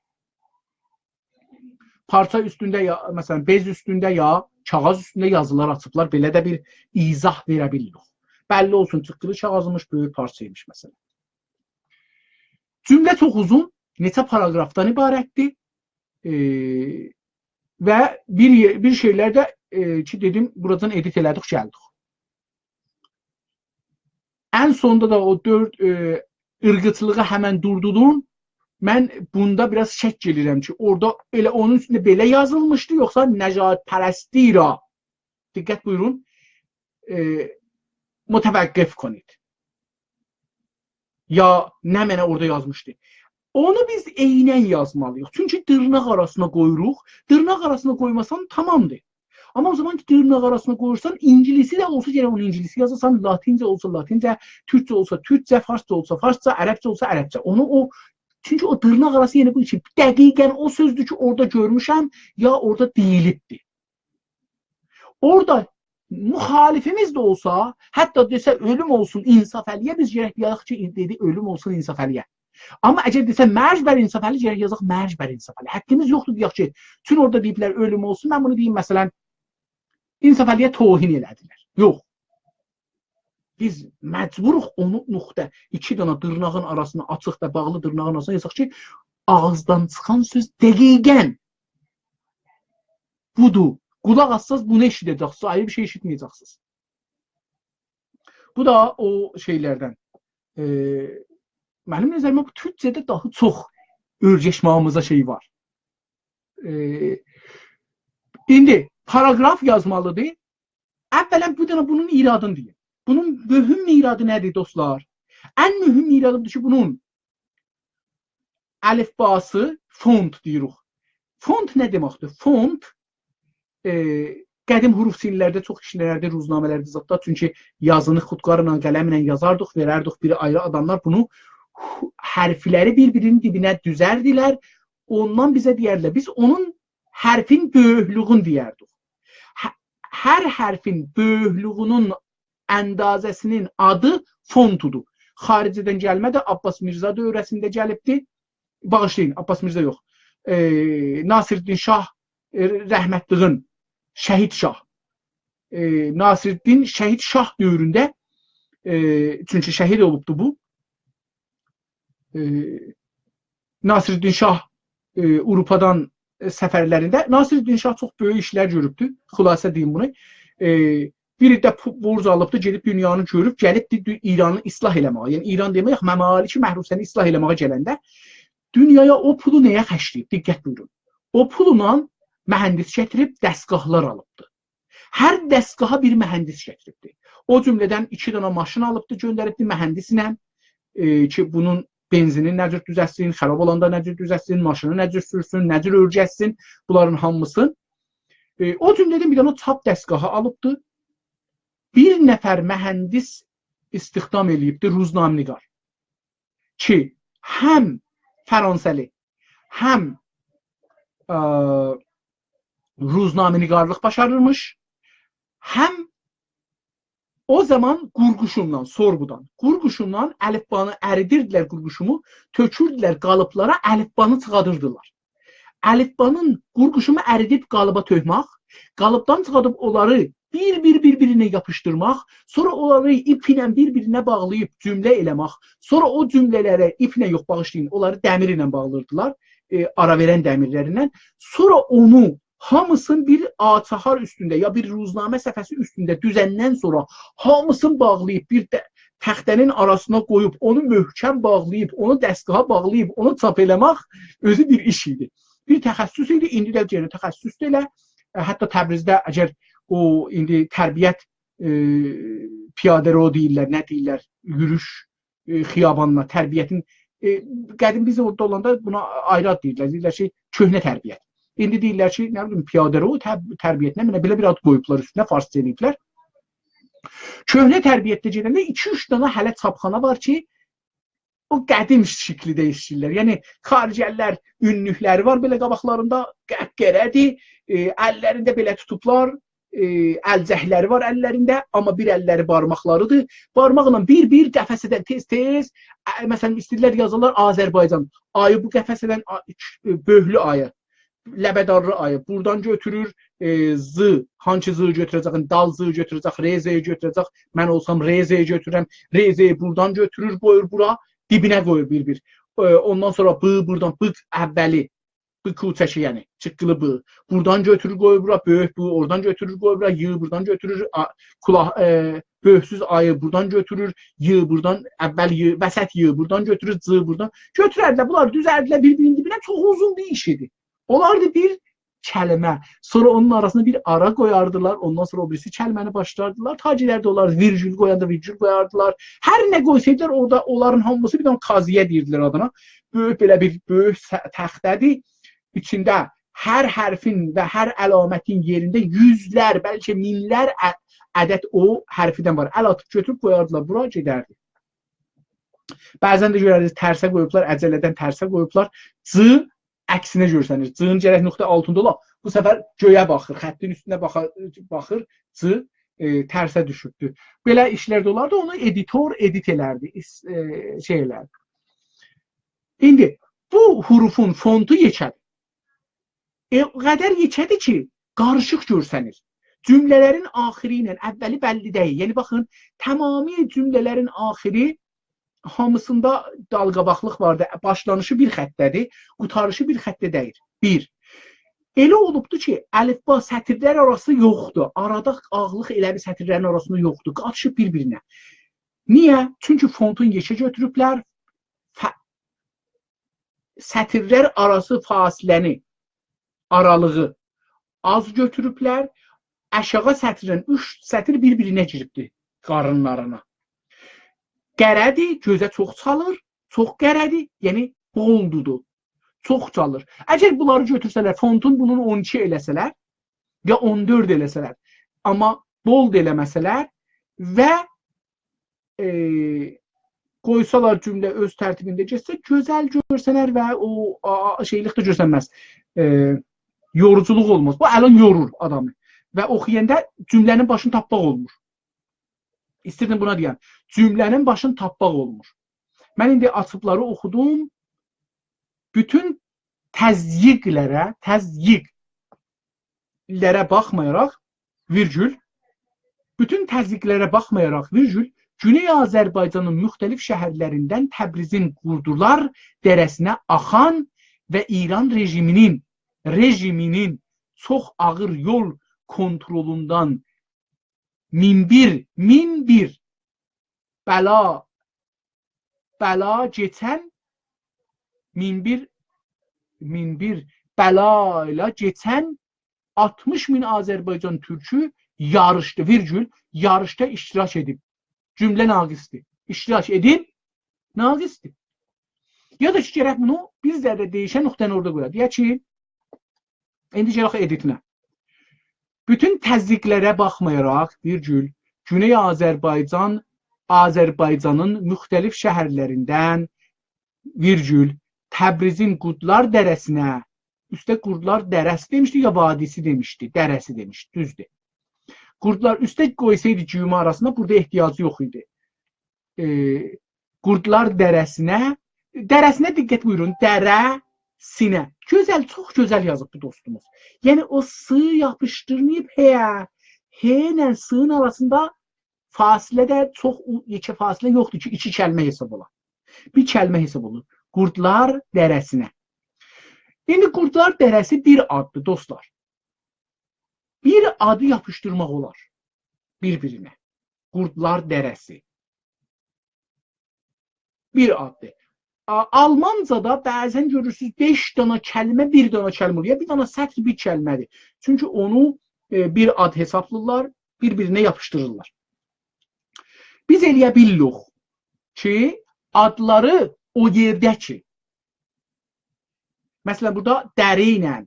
Parça üstündə, məsələn, bez üstündə ya kağız üstündə yazılar açıblar. Belə də bir izah verə bilirik. Bəlli olsun, çıqqılı kağızmış, böyük parçaymış məsələn. Cümlə çox uzun, neçə paragrafdan ibarətdir və bir şeylər də ki dedim, buradan edit elədik, gəldik. Ən sonunda da o 4 ırqıçılığı həmən durdurun. Mən bunda biraz şək gəlirəm ki, orada elə onun üstündə belə yazılmışdı, yoxsa nəcatpərəsti ilə, diqqət buyurun, mütəvəqqif konid. Ya nə mənə orada yazmışdı. Onu biz eynən yazmalıyıq. Çünki dırnaq arasına qoyuruq. Dırnaq arasına qoymasan tamamdır. Amma o zaman ki dırnaq arasına qoyursan, İngilisi də olsa gərək onu İngilisi yazasan, Latincə olsa Latincə, Türkcə olsa Türkcə, Farsça olsa Farsça, Ərəbcə olsa Ərəbcə. Onu o çünki o dırnaq arası yəni bu için dəqiqən o sözdür ki, orada görmüşəm, ya orada deyilibdir. Orada müxalifimiz də olsa, hətta desə ölüm olsun insaf əliyə, biz gərək yazaq ki, dedi ölüm olsun insaf əliyə. Amma əgər desə mərc bər insaf əli, gərək yazaq mərc bər insaf əli. Həqqimiz yoxdur deyək ki, tün orada deyiblər ölüm olsun, mən bunu deyim məsələn, insaf əliyə tohin elədilər. Yox. Biz məcburuq onu nöqtə, 2 dənə dırnağın arasına, açıq və bağlı dırnağın arasına yazaq ki, ağızdan çıxan söz dəqiqən budur. Qulaq assaz bunu eşidəcəksiniz, ayrı bir şey eşitməyəcəksiniz. Bu da o şeylərdən. Mənim nəzərimə bu Türkçədə daha çox örgəşmağımıza şey var. İndi paragraf yazmalıdır. Əvvələn bu dənə bunun iradını deyim. Bunun mühüm iradı nədir dostlar? Ən mühüm iradıdır ki, bunun əlifbası font deyirik. Font nə deməkdir? Font qədim huruf sillərdə çox işlərdə, ruznamələrdə zətdə. Çünki yazını xudqarla, qələmlə yazardıq, verərdik bir ayrı adamlar bunu hərfləri bir-birinin dibinə düzərdilər. Ondan bizə deyərlər. Biz onun hərfin böyüklüğünü deyərdik. Hər hərfin böyüklüğünün əndazəsinin adı fontudur. Xaricədən gəlmə də Abbas Mirza dövrəsində gəlibdir. Bağışlayın, Abbas Mirza yox. Nasiruddin Şah rəhmətliğin Şəhid Şah. Nasiruddin Şəhid Şah dövründə çünki şəhid olubdu bu. Nasiruddin Şah Avropadan səfərlərində Nasiruddin Şah çox böyük işlər görübdü. Xülasə deyim bunu. Biri də borc alıbdı, gedib dünyanı görüb, gəlibdi İranı islah eləməyə. Yəni İran demək, məmaliki məhrufsəni islah eləməyə gələndə dünyaya o pulu nəyə xərcləyib? Diqqət buyurun. O pulla mühəndis gətirib dəstgahlar alıbdı. Hər dəstgaha bir mühəndis gətiribdi. O cümlədən 2 dənə maşın alıbdı, göndəribdi mühəndislə ki, bunun benzini necə düzəlsin, xarab olanda necə düzəlsin, maşını necə sürsün, necə örgəsin, bunların hamısını. O cümlədən bir dənə çap dəstgahı alıbdı. Bir nəfər mühəndis istihdam eləyibdi, ruznamniqar. Ki, həm Fransəli, həm ruznamniqarlıq başarırmış, həm o zaman qurğuşundan, sorğudan, qurğuşundan əlifbanı əridirdilər qurğuşumu, tökürdülər qalıblara, əlifbanı çıxadırdılar. Əlifbanın qurğuşumu əridib qalıba tökmək, qalıbdan çıxadıb onları bir-birinə yapışdırmaq, sonra onları iplə bir-birinə bağlayıb cümlə eləmək, sonra o cümlələrə iplə yox bağışlayın, onları dəmir ilə bağlırdılar, ara verən dəmirlərindən, sonra onu hamısını bir ağçahar üstündə ya bir ruznamə səhifəsi üstündə düzəndən sonra hamısını bağlayıb bir təxtənin arasına qoyub, onu möhkəm bağlayıb, onu dəstgaha bağlayıb, onu çap eləmək özü bir iş idi. Bir təxəssüs idi, indi də yenə təxəssüsdür elə. Hətta Təbrizdə əgər o indi tərbiyyət piyadə ro deyirlər, nə deyirlər, yürüş xiyabanına, tərbiyyətin qədim biz orada olanda buna ayrı ad deyirlər. Deyirlər ki, köhnə tərbiyyət. İndi deyirlər ki, nə bilim, piyadə ro tərbiyyətinə belə bir ad qoyublar üstünə, farsça eləyiblər. Köhnə tərbiyyətdə gedəndə 2-3 dənə hələ çapxana var ki, o qədim şəkildə işləyirlər. Yəni, xaricəllər ünlükləri var belə qabaqlarında, qəqqərədir, əllərində belə tutublar, əlcəkləri var əllərində, amma bir əlləri barmaqlarıdır. Barmaqla bir qəfəsədən tez-tez, məsələn, istəyirlər yazırlar Azərbaycan. Ayı bu qəfəsədən böhlü ayı, ləbədarlı ayı. Buradan götürür zı, hangi zı götürəcək, dal zı götürəcək, rezeyi götürəcək. Mən olsam rezeyi götürürəm, rezeyi buradan götürür, qoyur bura, dibinə qoyur bir-bir. Ondan sonra bı, buradan bı əvvəli. Bu kuçəki yəni çıqqılı bu. Buradan götürür qoyur bura böyük bu, oradan götürür qoyur bura yığ, buradan götürür böyüksüz ayı buradan götürür, yığ buradan əvvəl yığ, vəsət yığ, buradan götürür cığ, buradan götürərdilər. Bunlar düzərdilər bir-birinin dibinə, çox uzun bir iş idi. Onlardı bir kəlmə. Sonra onun arasına bir ara koyardılar. Ondan sonra o birisi kəlməni başlardılar. Tacirlər də onlar virgül koyanda virgül koyardılar. Hər nə qoysaydılar orada onların hamısı bir dənə qaziyə deyirdilər adına. Böyük belə bir böyük təxtədir. İçində hər hərfin və hər əlamətin yerində yüzlər, bəlkə minlər ədəd o hərfidən var. Əl atıb götürüb qoyardılar. Bura gedərdi. Bəzən də görərdiniz tərsə qoyublar, əcələdən tərsə qoyublar. C əksinə görsənir. C-nin gərək nöqtə altında ola. Bu səfər göyə baxır, xəttin üstünə baxır. C tərsə düşübdür. Belə işlər də olardı. Onu editor edit elərdi. Şeylərdi. İndi bu hurufun fontu yekədir. Qədər yekədir ki, qarışıq görsənir. Cümlələrin axiri ilə əvvəli bəlli deyil. Yəni baxın, tamamilə cümlələrin axiri hamısında dalqabaqlıq vardır. Başlanışı bir xəttədir, qurtarışı bir xəttə deyil. Bir. Elə olubdur ki, əlifba sətirlər arası yoxdur. Arada ağlıq elə bir sətirlərin arasında yoxdur. Qaçışıb bir-birinə. Niyə? Çünki fontun yekə götürüblər. Sətirlər arası fasiləni, aralığı az götürüblər. Aşağı sətirdən 3 sətir bir-birinə giribdir qarınlarına. Qərədir, gözə çox çalır, çox qərədir, yəni boldudur, çox çalır. Əgər bunları götürsələr, fontun bunun 12 eləsələr, ya 14 eləsələr, amma bold eləməsələr və qoysalar cümlə öz tərtibində getsə, gözəl görsənər və o şeylik də görsənməz. Yoruculuq olmaz. Bu ələn yorur adamı. Və oxuyanda cümlənin başını tapmaq olmur. İstirdim buna deyəm. Cümlənin başını tapmaq olmur. Mən indi açıbları oxudum. Bütün təzyiqlərə baxmayaraq virgül, bütün təzyiqlərə baxmayaraq virgül, Güney Azərbaycanın müxtəlif şəhərlərindən Təbrizin Qurdular dərəsinə axan və İran rejiminin çox ağır yol kontrolundan min bir bəla keçən min bir bəla ilə keçən 60 min Azərbaycan türkü yarışdı, virgül, yarışda iştirak edib. Cümlə naqisdir. İştirak edib, naqisdir. Ya da ki, gərək bunu bir zərrə değişən nöqtəni orada qoyaq. Deyək ki, indi gərək editinə. Bütün təzyiqlərə baxmayaraq, virgül, Güney Azərbaycanın müxtəlif şəhərlərindən, virgül, Təbrizin Qurdular dərəsinə, üstə Qurdular dərəsi demişdi, ya vadisi demişdi, dərəsi demişdi, düzdür. Qurdular üstə qoysaydı cümə arasında burada ehtiyacı yox idi. Qurdular dərəsinə diqqət buyurun, dərəsinə. Gözəl, çox gözəl yazıb bu dostumuz. Yəni o sı yapışdırmayıb H ilə s-ın arasında fasilədə çox yekə fasilə yoxdur ki, iki kəlmə hesab olar. Bir kəlmə hesab olur. Qurdular dərəsinə. İndi Qurdular dərəsi bir addır dostlar. Bir adı yapışdırmaq olar bir-birinə. Qurdular dərəsi. Bir addır. Almancada bəzən görürsünüz 5 dana kəlmə, bir dana kəlmə olur. Ya bir dana sətr bir kəlmədir. Çünki onu bir ad hesablılar, bir-birinə yapışdırırlar. Biz eləyə billuq ki, adları o yerdə ki. Məsələn, burada dəri ilə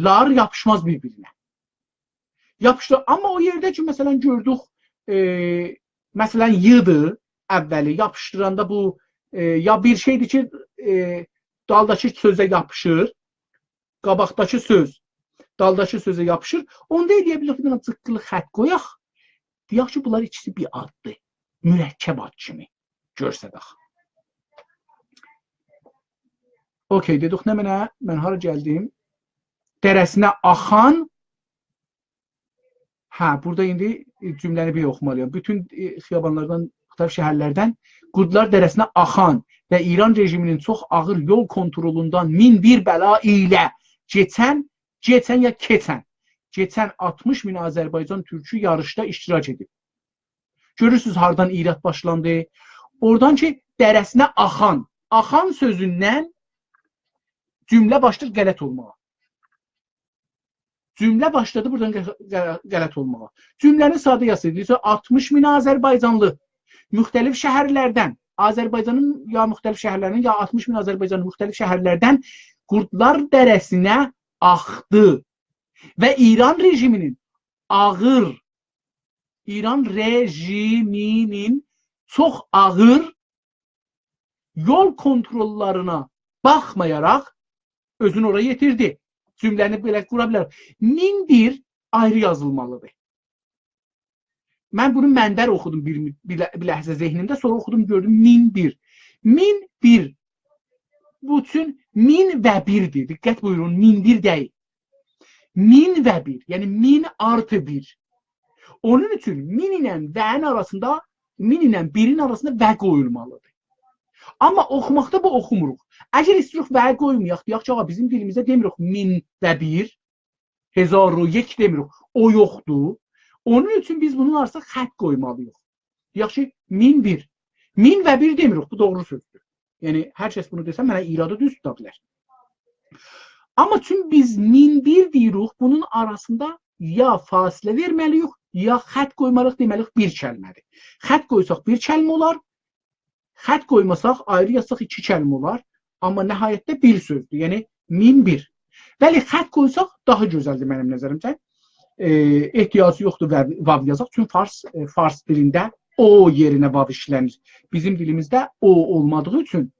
lar yapışmaz bir-birinə. Yapışdır. Amma o yerdə ki, məsələn, gördük, məsələn, yıdır əvvəli, yapışdıranda bu, ya bir şeydir ki, daldakı sözə yapışır, qabaqdakı söz, daldakı sözə yapışır, onda eləyə bilir ki, cıqqılı xət qoyaq, deyək ki, bunlar ikisi bir addır, mürəkkəb ad kimi görsədək. Okey, dedik, nə mənə, mən hara gəldim, dərəsinə axan, burada indi cümləni bir oxumalıyam. Bütün xiyabanlardan, şəhərlərdən Qurdular dərəsinə axan və İran rejiminin çox ağır yol kontrolundan min bir bəla ilə keçən 60 min Azərbaycan türkü yarışda iştirak edib. Görürsünüz hardan irad başlandı. Oradan ki dərəsinə axan. Axan sözündən cümlə başlayır qələt olmağa. Cümlə başladı buradan qələt olmağa. Cümləni sadə yazsaydı 60 min Azərbaycanlı müxtəlif şəhərlərdən, Azərbaycanın ya müxtəlif şəhərlərinin ya 60 min Azərbaycanın müxtəlif şəhərlərdən Qurdlar dərəsinə axdı və İran rejiminin çox ağır yol kontrollarına baxmayaraq özünü oraya yetirdi. Cümləni belə qura bilər. Min bir ayrı yazılmalıdır. Mən bunu məndər oxudum bir ləhzə zehnimdə, sonra oxudum gördüm min bir. Min bir. Bu üçün min və birdir. Diqqət buyurun, min bir deyil. Min və bir. Yəni min artı bir. Onun üçün min ilə vənin arasında, min ilə birin arasında və qoyulmalıdır. Amma oxumaqda bu oxumuruq. Əgər istiyoruz və qoymayaq, deyək ki, bizim dilimizdə demirik min və bir, hezaru yek demirik. O yoxdur. Onun üçün biz bunun arasında xət qoymalıyıq. Deyək ki, min bir. Min və bir demirik. Bu doğru sözdür. Yəni, hər kəs bunu desə, mənə iradı düz tuta bilər. Amma çünki biz min bir deyirik, bunun arasında ya fasilə verməliyik, ya xət qoymalıyıq deməliyik bir kəlmədir. Xət qoysaq bir kəlmə olar, xət qoymasaq, ayrı yazsaq iki kəlmə olar, amma nəhayətdə bir sözdür, yəni min bir. Bəli, xət qoysaq daha gözəldir mənim nəzərimcə. Ehtiyacı yoxdur vav yazaq, çünki fars dilində o yerinə vav işlənir. Bizim dilimizdə o olmadığı üçün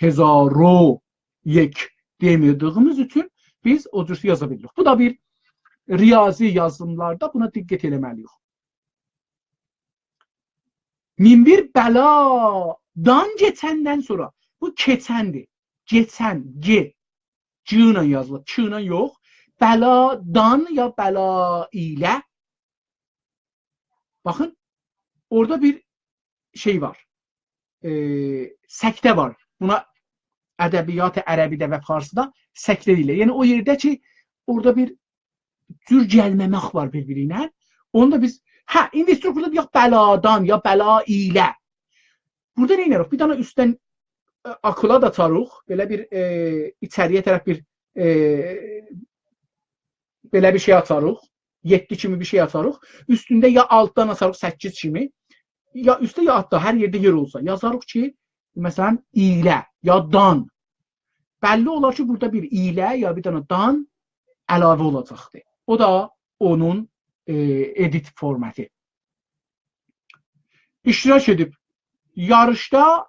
hezaro yek demədiyimiz üçün biz o cür yaza bilirik. Bu da bir riyazi yazılımlarda buna diqqət eləməliyik. Min bir bəladan keçəndən sonra, bu keçəndir. Keçən, c ilə yazılır, ç ilə yox. Bəladan ya bəla ilə. Baxın, orada bir şey var. Səktə var. Buna ədəbiyyat-ı ərəbidə və farsıda səktə deyilir. Yəni o yerdə ki, orada bir cür gəlməmək var bir-biri ilə. Onu da biz, indi istiyoruz burada deyək bəladan ya bəla ilə. Burada nə edirik? Bir dana üstdən akıla da tarıq. Belə bir içəriyə tərəf bir belə bir şey atarıq. 7 kimi bir şey atarıq. Üstündə ya altdan atarıq 8 kimi. Ya üstə ya altda, hər yerdə yer olsa. Yazarıq ki, məsələn, ilə ya dan. Bəlli olar ki, burada bir ilə ya bir dana dan əlavə olacaqdır. O da onun edit formatı. İştirak edib. Yarışda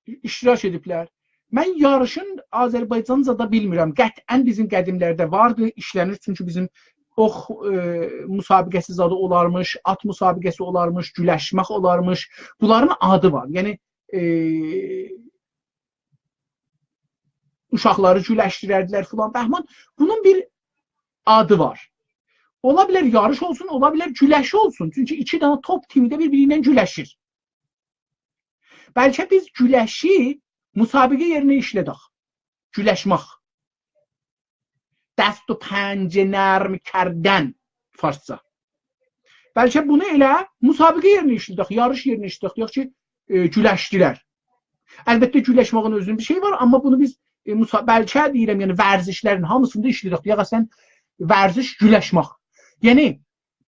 iştirak ediblər. Mən yarışın Azərbaycanca da bilmirəm. Qətən bizim qədimlərdə vardı, işlənir. Çünki bizim ox müsabiqəsi zadı olarmış, at müsabiqəsi olarmış, güləşmək olarmış. Bunların adı var. Yəni, uşaqları güləşdirərdilər filan bəhman. Bunun bir adı var. Ola bilər yarış olsun, ola bilər güləşi olsun. Çünki iki dana top timi də bir-birindən güləşir. Bəlkə biz güləşi müsabiqə yerinə işlədək. Güləşmək. Dəst و پنجه نرم کردن farsça. Bəlkə bunu elə müsabiqə yerinə işlədək, yarış yerinə işlədək. Deyək ki, güləşdilər. Əlbəttə güləşməyin özünün bir şey var, amma bunu biz bəlkə deyirəm, yəni vərzişlərin hamısında işlədək. Deyək əsən vərziş güləşmək. Yəni,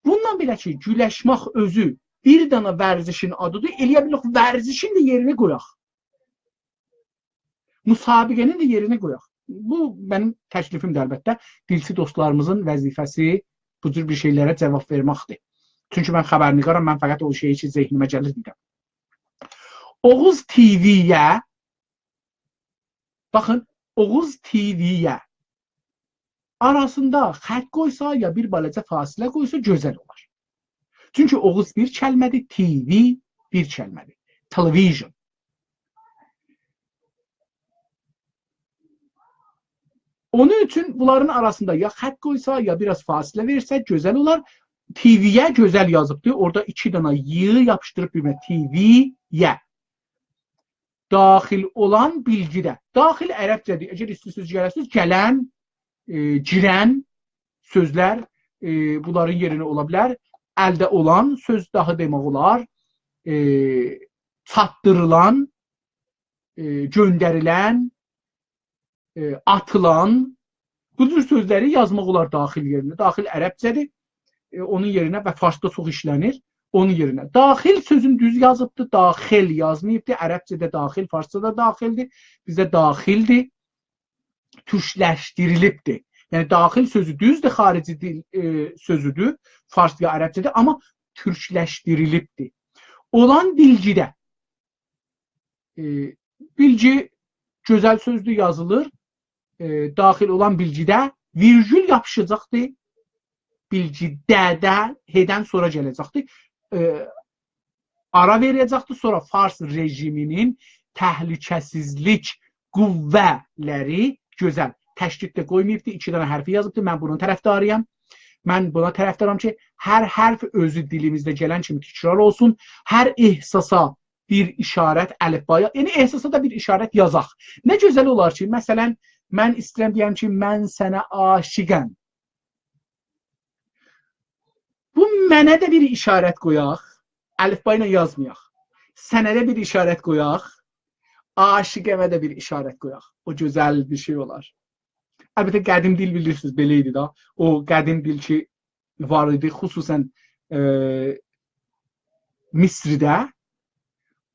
bundan belə ki, güləşmək özü bir dana vərzişin adıdır, eləyə bilirik vərzişin də yerinə qoyaq. Müsabiqənin də yerinə qoyaq. Bu, mənim təklifimdir əlbəttə. Dilçi dostlarımızın vəzifəsi bu cür bir şeylərə cavab verməkdir. Çünki mən xəbərnigaram, mən fəqət o şeyi ki, zehnimə gəlir deyirəm. Oğuz TV-yə, baxın, Oğuz TV-yə arasında xət qoysa ya bir balaca fasilə qoysa gözəl olar. Çünki Oğuz bir kəlmədir, TV bir kəlmədir. Television. Onun üçün bunların arasında ya xət qoysa ya biraz fasilə versə gözəl olar. TV-yə gözəl yazıbdır. Orada iki dana y yapışdırıb bir TV-yə. daxil olan bilgidə. Daxil ərəbcədir. Əgər istəyirsiniz gələsiniz, gələn, girən sözlər bunların yerinə ola bilər. Əldə olan söz daha demək olar. Çatdırılan, göndərilən, atılan, bu cür sözləri yazmaq olar daxil yerinə. Daxil ərəbcədir. Onun yerinə və farsda çox işlənir. Onun yerinə. Daxil sözün düz yazıbdır, daxil yazmayıbdır. Ərəbcədə daxil, farsda daxildir. Bizdə daxildir. Türkləşdirilibdir. Yəni daxil sözü düzdür, xarici dil sözüdür. Fars ya ərəbcədir, amma türkləşdirilibdir. Olan bilgidə. Bilgi gözəl sözdür, yazılır. Daxil olan bilgidə virgül yapışacaqdır. Bilgidə də H-dən sonra gələcəkdir. Ara verəcəkdir. Sonra Fars rejiminin təhlükəsizlik qüvvələri gözəl. Təşkil də qoymayıbdır. 2 dənə hərfi yazıbdır. Mən bunun tərəfdarıyam. Mən buna tərəfdaram ki, hər hərf özü dilimizdə gələn kimi təkrar olsun. Hər ehsasa bir işarət əlifbaya, yəni ehsasa da bir işarət yazaq. Nə gözəl olar ki, məsələn, mən istəyirəm deyəm ki, mən sənə aşiqəm. Bu mənə də bir işarət qoyaq, əlifba ilə yazmayaq. Sənə də bir işarət qoyaq, aşiqəmə də bir işarət qoyaq. O gözəl bir şey olar. Əlbəttə, qədim dil bilirsiniz, belə idi da. O qədim dil ki, var idi, xüsusən Misridə,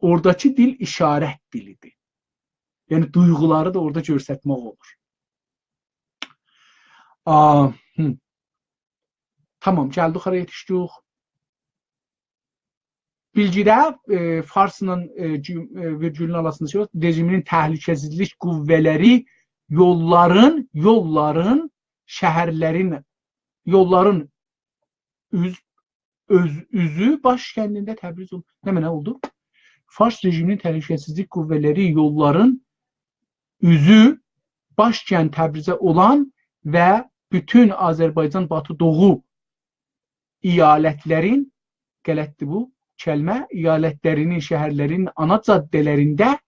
oradakı dil işarət dilidir. Yəni, duyğuları da orada göstərmək olur. Tamam, gəldik, xara yetişdik. Bilgidə Farsının virgülün arasında şey var, rejiminin təhlükəsizlik qüvvələri yolların, şəhərlərin, yolların üzü baş kəndində Təbriz oldu. Nə mənə oldu? Fars rejiminin təhlükəsizlik qüvvələri yolların üzü baş kənd Təbrizə olan və bütün Azərbaycan Batı Doğu iyalətlərin, qələtdir bu kəlmə, iyalətlərinin, şəhərlərinin ana caddələrində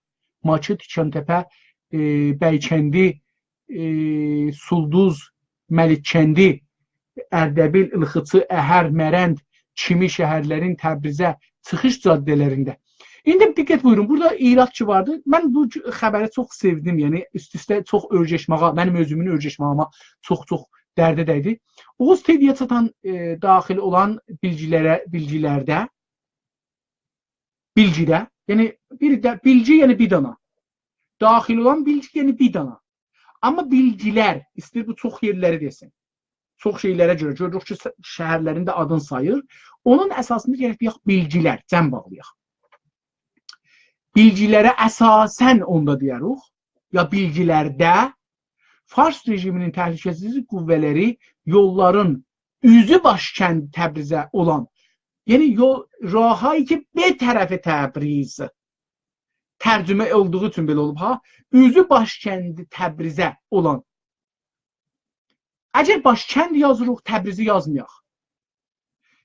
Maçı, Tikantepe, Bəykəndi, Sulduz, Məlikkəndi, Ərdəbil, Ilxıçı, Əhər, Mərənd kimi şəhərlərin Təbrizə çıxış caddələrində. İndi diqqət buyurun, burada iratçı vardı. Mən bu xəbəri çox sevdim, yəni üst-üstə çox örgəşməğa, mənim özümün örgəşmağıma çox dərdə dəydi. Oğuz TV-yə çatan daxil olan bilgilərdə, yəni bilgi, yəni bir dana. Daxil olan bilgi, yəni bir dana. Amma bilgilər, istəyir bu çox yerləri desin. Çox şeylərə görə, görürük ki, şəhərlərində adın sayır. Onun əsasında gələk bir bilgilər, cəm bağlayaq. Bilgilərə əsasən onda deyərik, ya bilgilərdə Fars rejiminin təhlükəsizlik qüvvələri yolların üzü başkənd Təbrizə olan, yəni rahayı ki, bir tərəfi Təbriz tərcümə olduğu üçün belə olub, üzü başkəndi Təbrizə olan. Əgər başkənd yazırıq, Təbrizi yazmayaq.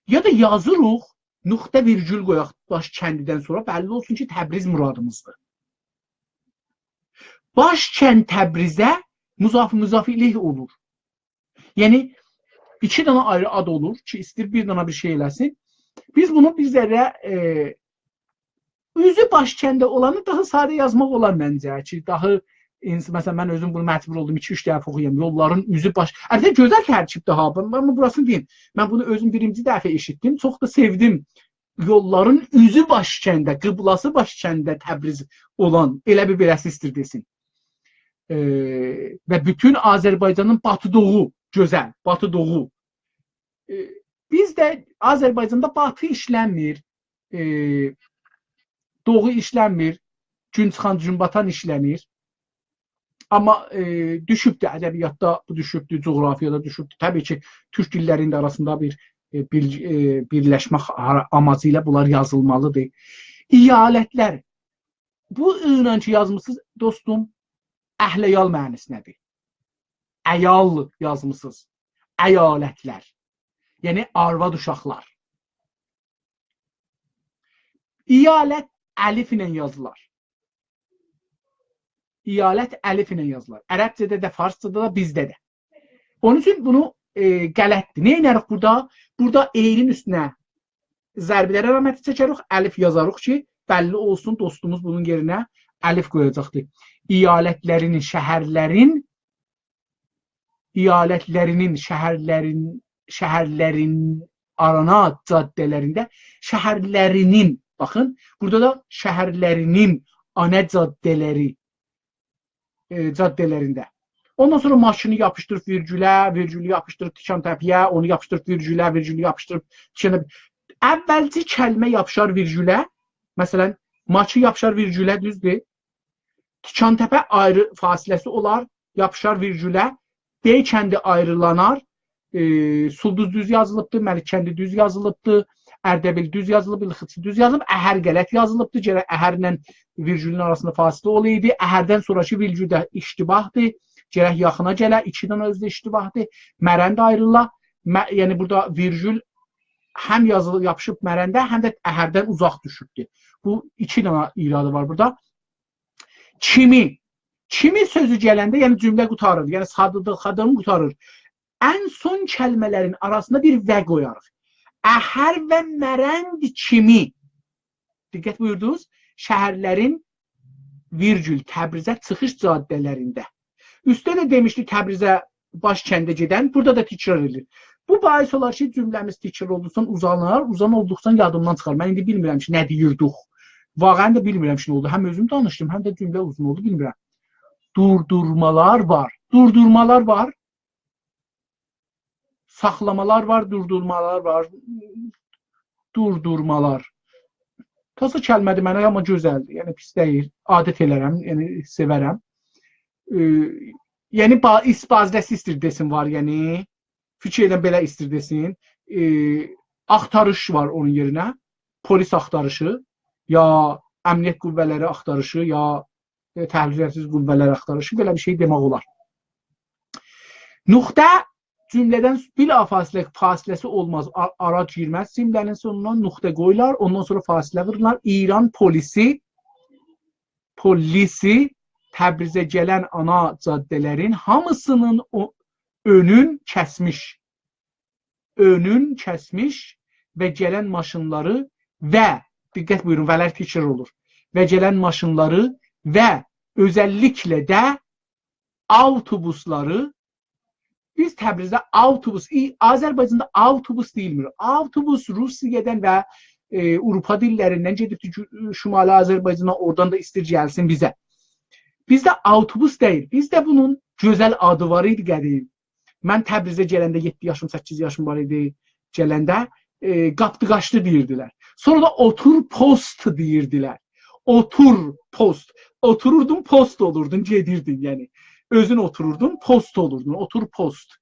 Ya da yazırıq, nöqtə virgül qoyaq başkəndidən sonra, bəlli olsun ki, Təbriz muradımızdır. Başkənd Təbrizə müzaf ileyh olur. Yəni, 2 dana ayrı ad olur ki, istəyir bir dana bir şey eləsin. Biz bunu bir zərrə üzü başkəndə olanı daha sadə yazmaq olar məncə ki, daha, məsələn, mən özüm bunu məcbur oldum, 2-3 dəfə oxuyam, yolların üzü Əlbəttə, gözəl tərkibdir, amma burasını deyim, mən bunu özüm birinci dəfə eşitdim, çox da sevdim. Yolların üzü başkəndə, qıblası başkəndə Təbriz olan, elə bir beləsi istir desin. Və bütün Azərbaycanın Batı Doğu, gözəl, Batı Doğu. Biz də Azərbaycanda Batı işlənmir, Doğu işlənmir, gün çıxan, gün batan işlənir. Amma düşübdür, ədəbiyyatda bu düşübdür, coğrafiyada düşübdür. Təbii ki, türk dillərində arasında bir birləşmək amacı ilə bunlar yazılmalıdır. İyalətlər. Bu ığla ki yazmışsınız, dostum, əhləyal mənisinədir. Əyal yazmışsınız. Əyalətlər. Yəni, arvad uşaqlar. İyalət əlif ilə yazılar. İyalət əlif ilə yazılır. Ərəbcədə də, farsçada da, bizdə də. Onun üçün bunu qələtdir. Nə edərik burada? Burada eyin üstünə zərbələr əlaməti çəkərik, əlif yazarıq ki, bəlli olsun, dostumuz bunun yerinə əlif qoyacaqdır. Şəhərlərin arana caddələrində, şəhərlərinin, baxın, burada da şəhərlərinin ana caddələrində. Ondan sonra maşını yapışdırıb virgülə, virgülü yapışdırıb Tikantepeyə, onu yapışdırıb virgülə, virgülü yapışdırıb Tikantepeyə. Əvvəlci kəlmə yapışar virgülə, məsələn, maçı yapışar virgülə, düzdür. Tikantepe ayrı fasiləsi olar, yapışar virgülə, Beykəndi ayrılanar, Sulduz düz yazılıbdır, Məlikəndi düz yazılıbdır, Ərdəbil düz yazılıb, İlxıçı düz yazılıb, Əhər qələt yazılıbdır, gərək Əhərlə virgülün arasında fasilə olaydı, Əhərdən sonraki virgül də iştibahdır, gərək yaxına gələ, ikidən özdə iştibahdır, Mərəndə ayrıla, yəni burada virgül həm yazılıb, yapışıb Mərəndə, həm də Əhərdən uzaq düşübdür. Bu iki dənə iradı var burada. Kimi sözü gələndə, yəni cümlə qutarır, yəni xadırın qutarır. Ən son kəlmələrin arasında bir və qoyarıq. Əhər və Mərənd kimi. Diqqət buyurdunuz, şəhərlərin virgül Təbrizə çıxış caddələrində. Üstə də demişdi Təbrizə baş kəndə gedən, burada da təkrar edilir. Bu bahis olar ki, cümləmiz təkrar olduqdan uzanar, uzan olduqdan yadımdan çıxar. Mən indi bilmirəm ki, nə deyirdik. Vaqən də bilmirəm ki, nə oldu. Həm özüm danışdım, həm də cümlə uzun oldu, bilmirəm. Durdurmalar var. Durdurmalar var. Saxlamalar var, durdurmalar var. Durdurmalar. Tası kəlmədir mənə, amma gözəldir. Yəni pis deyil. Adət elərəm, yəni sevərəm. Yəni isbazləsi istir desin var, yəni. Fikirdən belə istir desin. Axtarış var onun yerinə. Polis axtarışı, ya əmniyyət qüvvələri axtarışı, ya təhlükəsiz qüvvələr axtarışı, belə bir şey demək olar. Nöqtə cümlədən fasiləsi olmaz, arac girməz, cümlənin sonuna nöqtə qoyular, ondan sonra fasilə vururlar. İran polisi Təbrizə gələn ana caddələrin hamısının önün kəsmiş və gələn maşınları və, diqqət buyurun, vələr təkrar olur, və gələn maşınları və özəlliklə də avtobusları. Biz Təbrizdə avtobus, Azərbaycanda avtobus deyilmir. Avtobus Rusiyadan və Avropa dillərindən gedib Şimali Azərbaycana, oradan da istir gəlsin bizə. Bizdə avtobus deyil. Bizdə bunun gözəl adı var idi qədim. Mən Təbrizə gələndə 7 yaşım, 8 yaşım var idi gələndə qapdı qaçdı deyirdilər. Sonra da otur post deyirdilər. Otur post. Otururdun, post olurdun, gedirdin yəni. Özün otururdun, post olurdun, otur post.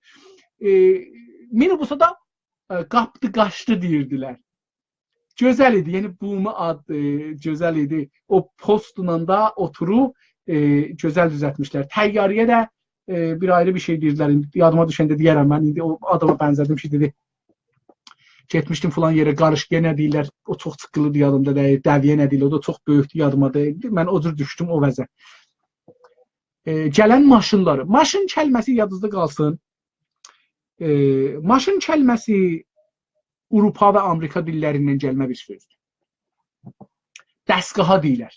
Minibusa da qapdı qaçdı deyirdilər. Gözəl idi, yəni bumu adı gözəl idi. O postla da oturu gözəl düzəltmişlər. Təyyarəyə də bir ayrı bir şey deyirdilər. Yadıma düşəndə deyərəm mən, indi o adama bənzədim ki, dedi. Getmişdim falan yerə, qarışqıya nə deyirlər, o çox çıxqılıdır yadımda deyil, dəviyə nə deyirlər, o da çox böyükdür yadıma deyildi. Mən o cür düşdüm o vəzə. Gələn maşınları. Maşın kəlməsi yadınızda qalsın. Maşın kəlməsi Avropa və Amerika dillərindən gəlmə bir sözdür. Dəstgaha deyilər.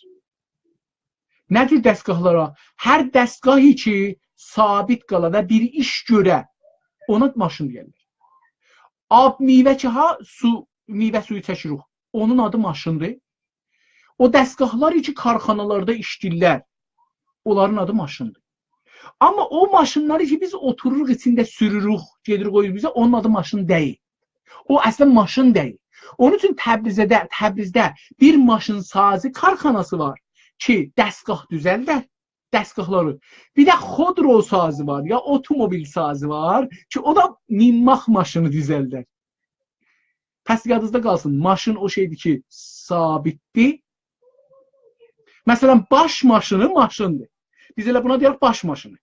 Nə tür dəstgahlara? Hər dəstgahı ki, sabit qala və bir iş görə, ona maşın deyirlər. Meyvə ki, meyvə suyu çəkirik. Onun adı maşındır. O dəstgahlar ki, karxanalarda işləyirlər. Onların adı maşındır. Amma o maşınları ki, biz otururuq içində sürürük, gedirik o bizə, onun adı maşın deyil. O əslən maşın deyil. Onun üçün Təbrizdə bir maşın sazı karxanası var ki, dəstgah düzəldir, dəstgahları. Bir də xodro sazı var, ya otomobil sazı var ki, o da minmaq maşını düzəldir. Pəs yadınızda qalsın, maşın o şeydir ki, sabitdir. Məsələn, baş maşını maşındır. Biz elə buna deyək baş maşını.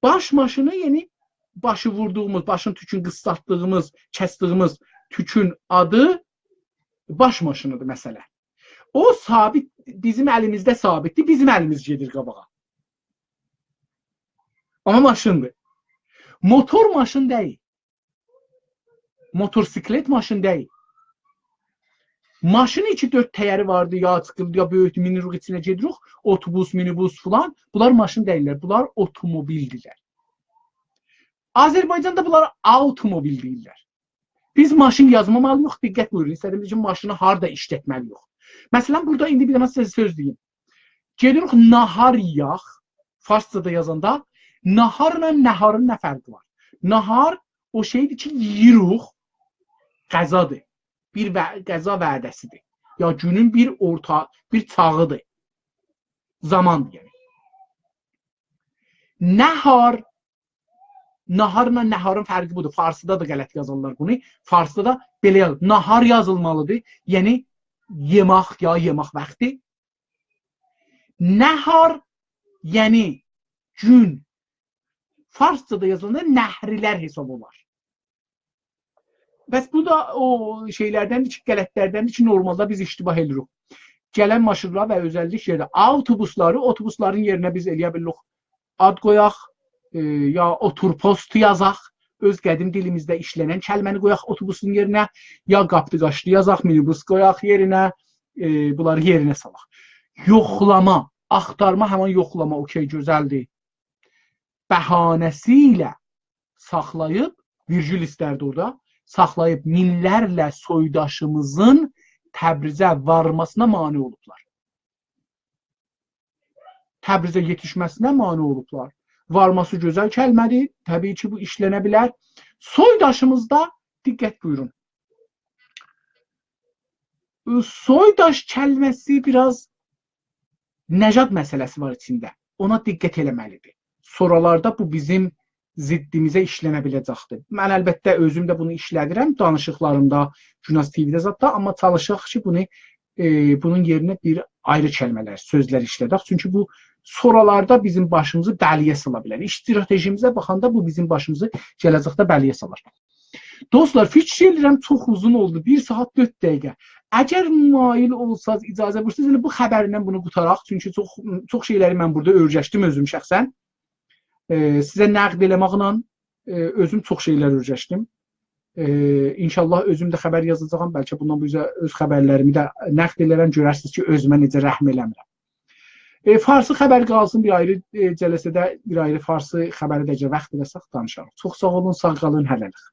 Baş maşını, yəni başı vurduğumuz, başın tükün qıslatdığımız, kəsdiyimiz tükün adı baş maşınıdır məsələ. O sabit, bizim əlimizdə sabitdir, bizim əlimiz gedir qabağa. Amma maşındır. Motor maşın deyil. Motosiklet maşın deyil. Maşının 2-4 təyəri vardı, ya çıxıldı, ya böyükdür, miniruq içinə gedirik, otobus, minibus filan. Bunlar maşın deyirlər, bunlar otomobildirlər. Azərbaycanda bunlar avtomobil deyirlər. Biz maşın yazmamalıyıq, diqqət buyurun. İstədiyimiz üçün maşını harda işlətməliyik. Məsələn, burada indi bir dənə sizə söz deyim. Gedirik nahar yağ, farsçada yazanda, naharla nəharın nə fərqi var? Nahar o şeydir ki, yiyirik, qəzadır. Bir qəza vədəsidir. Ya günün bir çağıdır. Zamandır yəni. Nəhar, naharla nəharın fərqi budur. Farsıda da qələt yazırlar bunu. Farsıda da belə yazılır. Nahar yazılmalıdır. Yəni, yemək ya yemək vaxtı. Nəhar, yəni gün. Farsçada yazılanda nəhrilər hesab olar. Bəs bu da o şeylərdəndir ki, qələtlərdəndir ki, normalda biz iştibah edirik. Gələn maşınlar və özəlliklə avtobusları, otobusların yerinə biz eləyə bilirik. Ad qoyaq, ya oturpost yazaq, öz qədim dilimizdə işlənən kəlməni qoyaq otobusun yerinə, ya qapdı-qaşdı yazaq, minibus qoyaq yerinə, bunları yerinə salaq. Yoxlama, axtarma, həman yoxlama, okey, gözəldir. Bəhanəsi ilə saxlayıb, virgül istərdi orada, saxlayıb minlərlə soydaşımızın Təbrizə varmasına mane olublar. Təbrizə yetişməsinə mane olublar. Varması gözəl kəlmədir, təbii ki, bu işlənə bilər. Soydaşımızda, diqqət buyurun. Soydaş kəlməsi biraz nəcad məsələsi var içində. Ona diqqət eləməlidir. Sonralarda bu bizim ziddimizə işlənə biləcəkdir. Mən əlbəttə özüm də bunu işlədirəm danışıqlarımda, Günas TV-də zətdə, amma çalışaq ki, bunun yerinə bir ayrı kəlmələr, sözlər işlədək. Çünki bu sonralarda bizim başımızı bəliyə sala bilər. İş stratejimizə baxanda bu bizim başımızı gələcəkdə bəliyə salar. Dostlar, fikir edirəm, çox uzun oldu. 1 saat 4 dəqiqə. Əgər mail olsaz, icazə buyursanız, bu xəbərindən bunu qutaraq. Çünki çox şeyləri mən burada öyrəşdim özüm şəxsən. Sizə nəqd eləməklə özüm çox şeylər öyrəşdim. İnşallah özüm də xəbər yazacağam. Bəlkə bundan bu üzrə öz xəbərlərimi də nəqd elərəm, görərsiniz ki, özümə necə rəhm eləmirəm. Farsı xəbər qalsın bir ayrı cələsədə, bir ayrı farsı xəbəri də vaxt eləsək danışarıq. Çox sağ olun, sağ qalın, hələlik.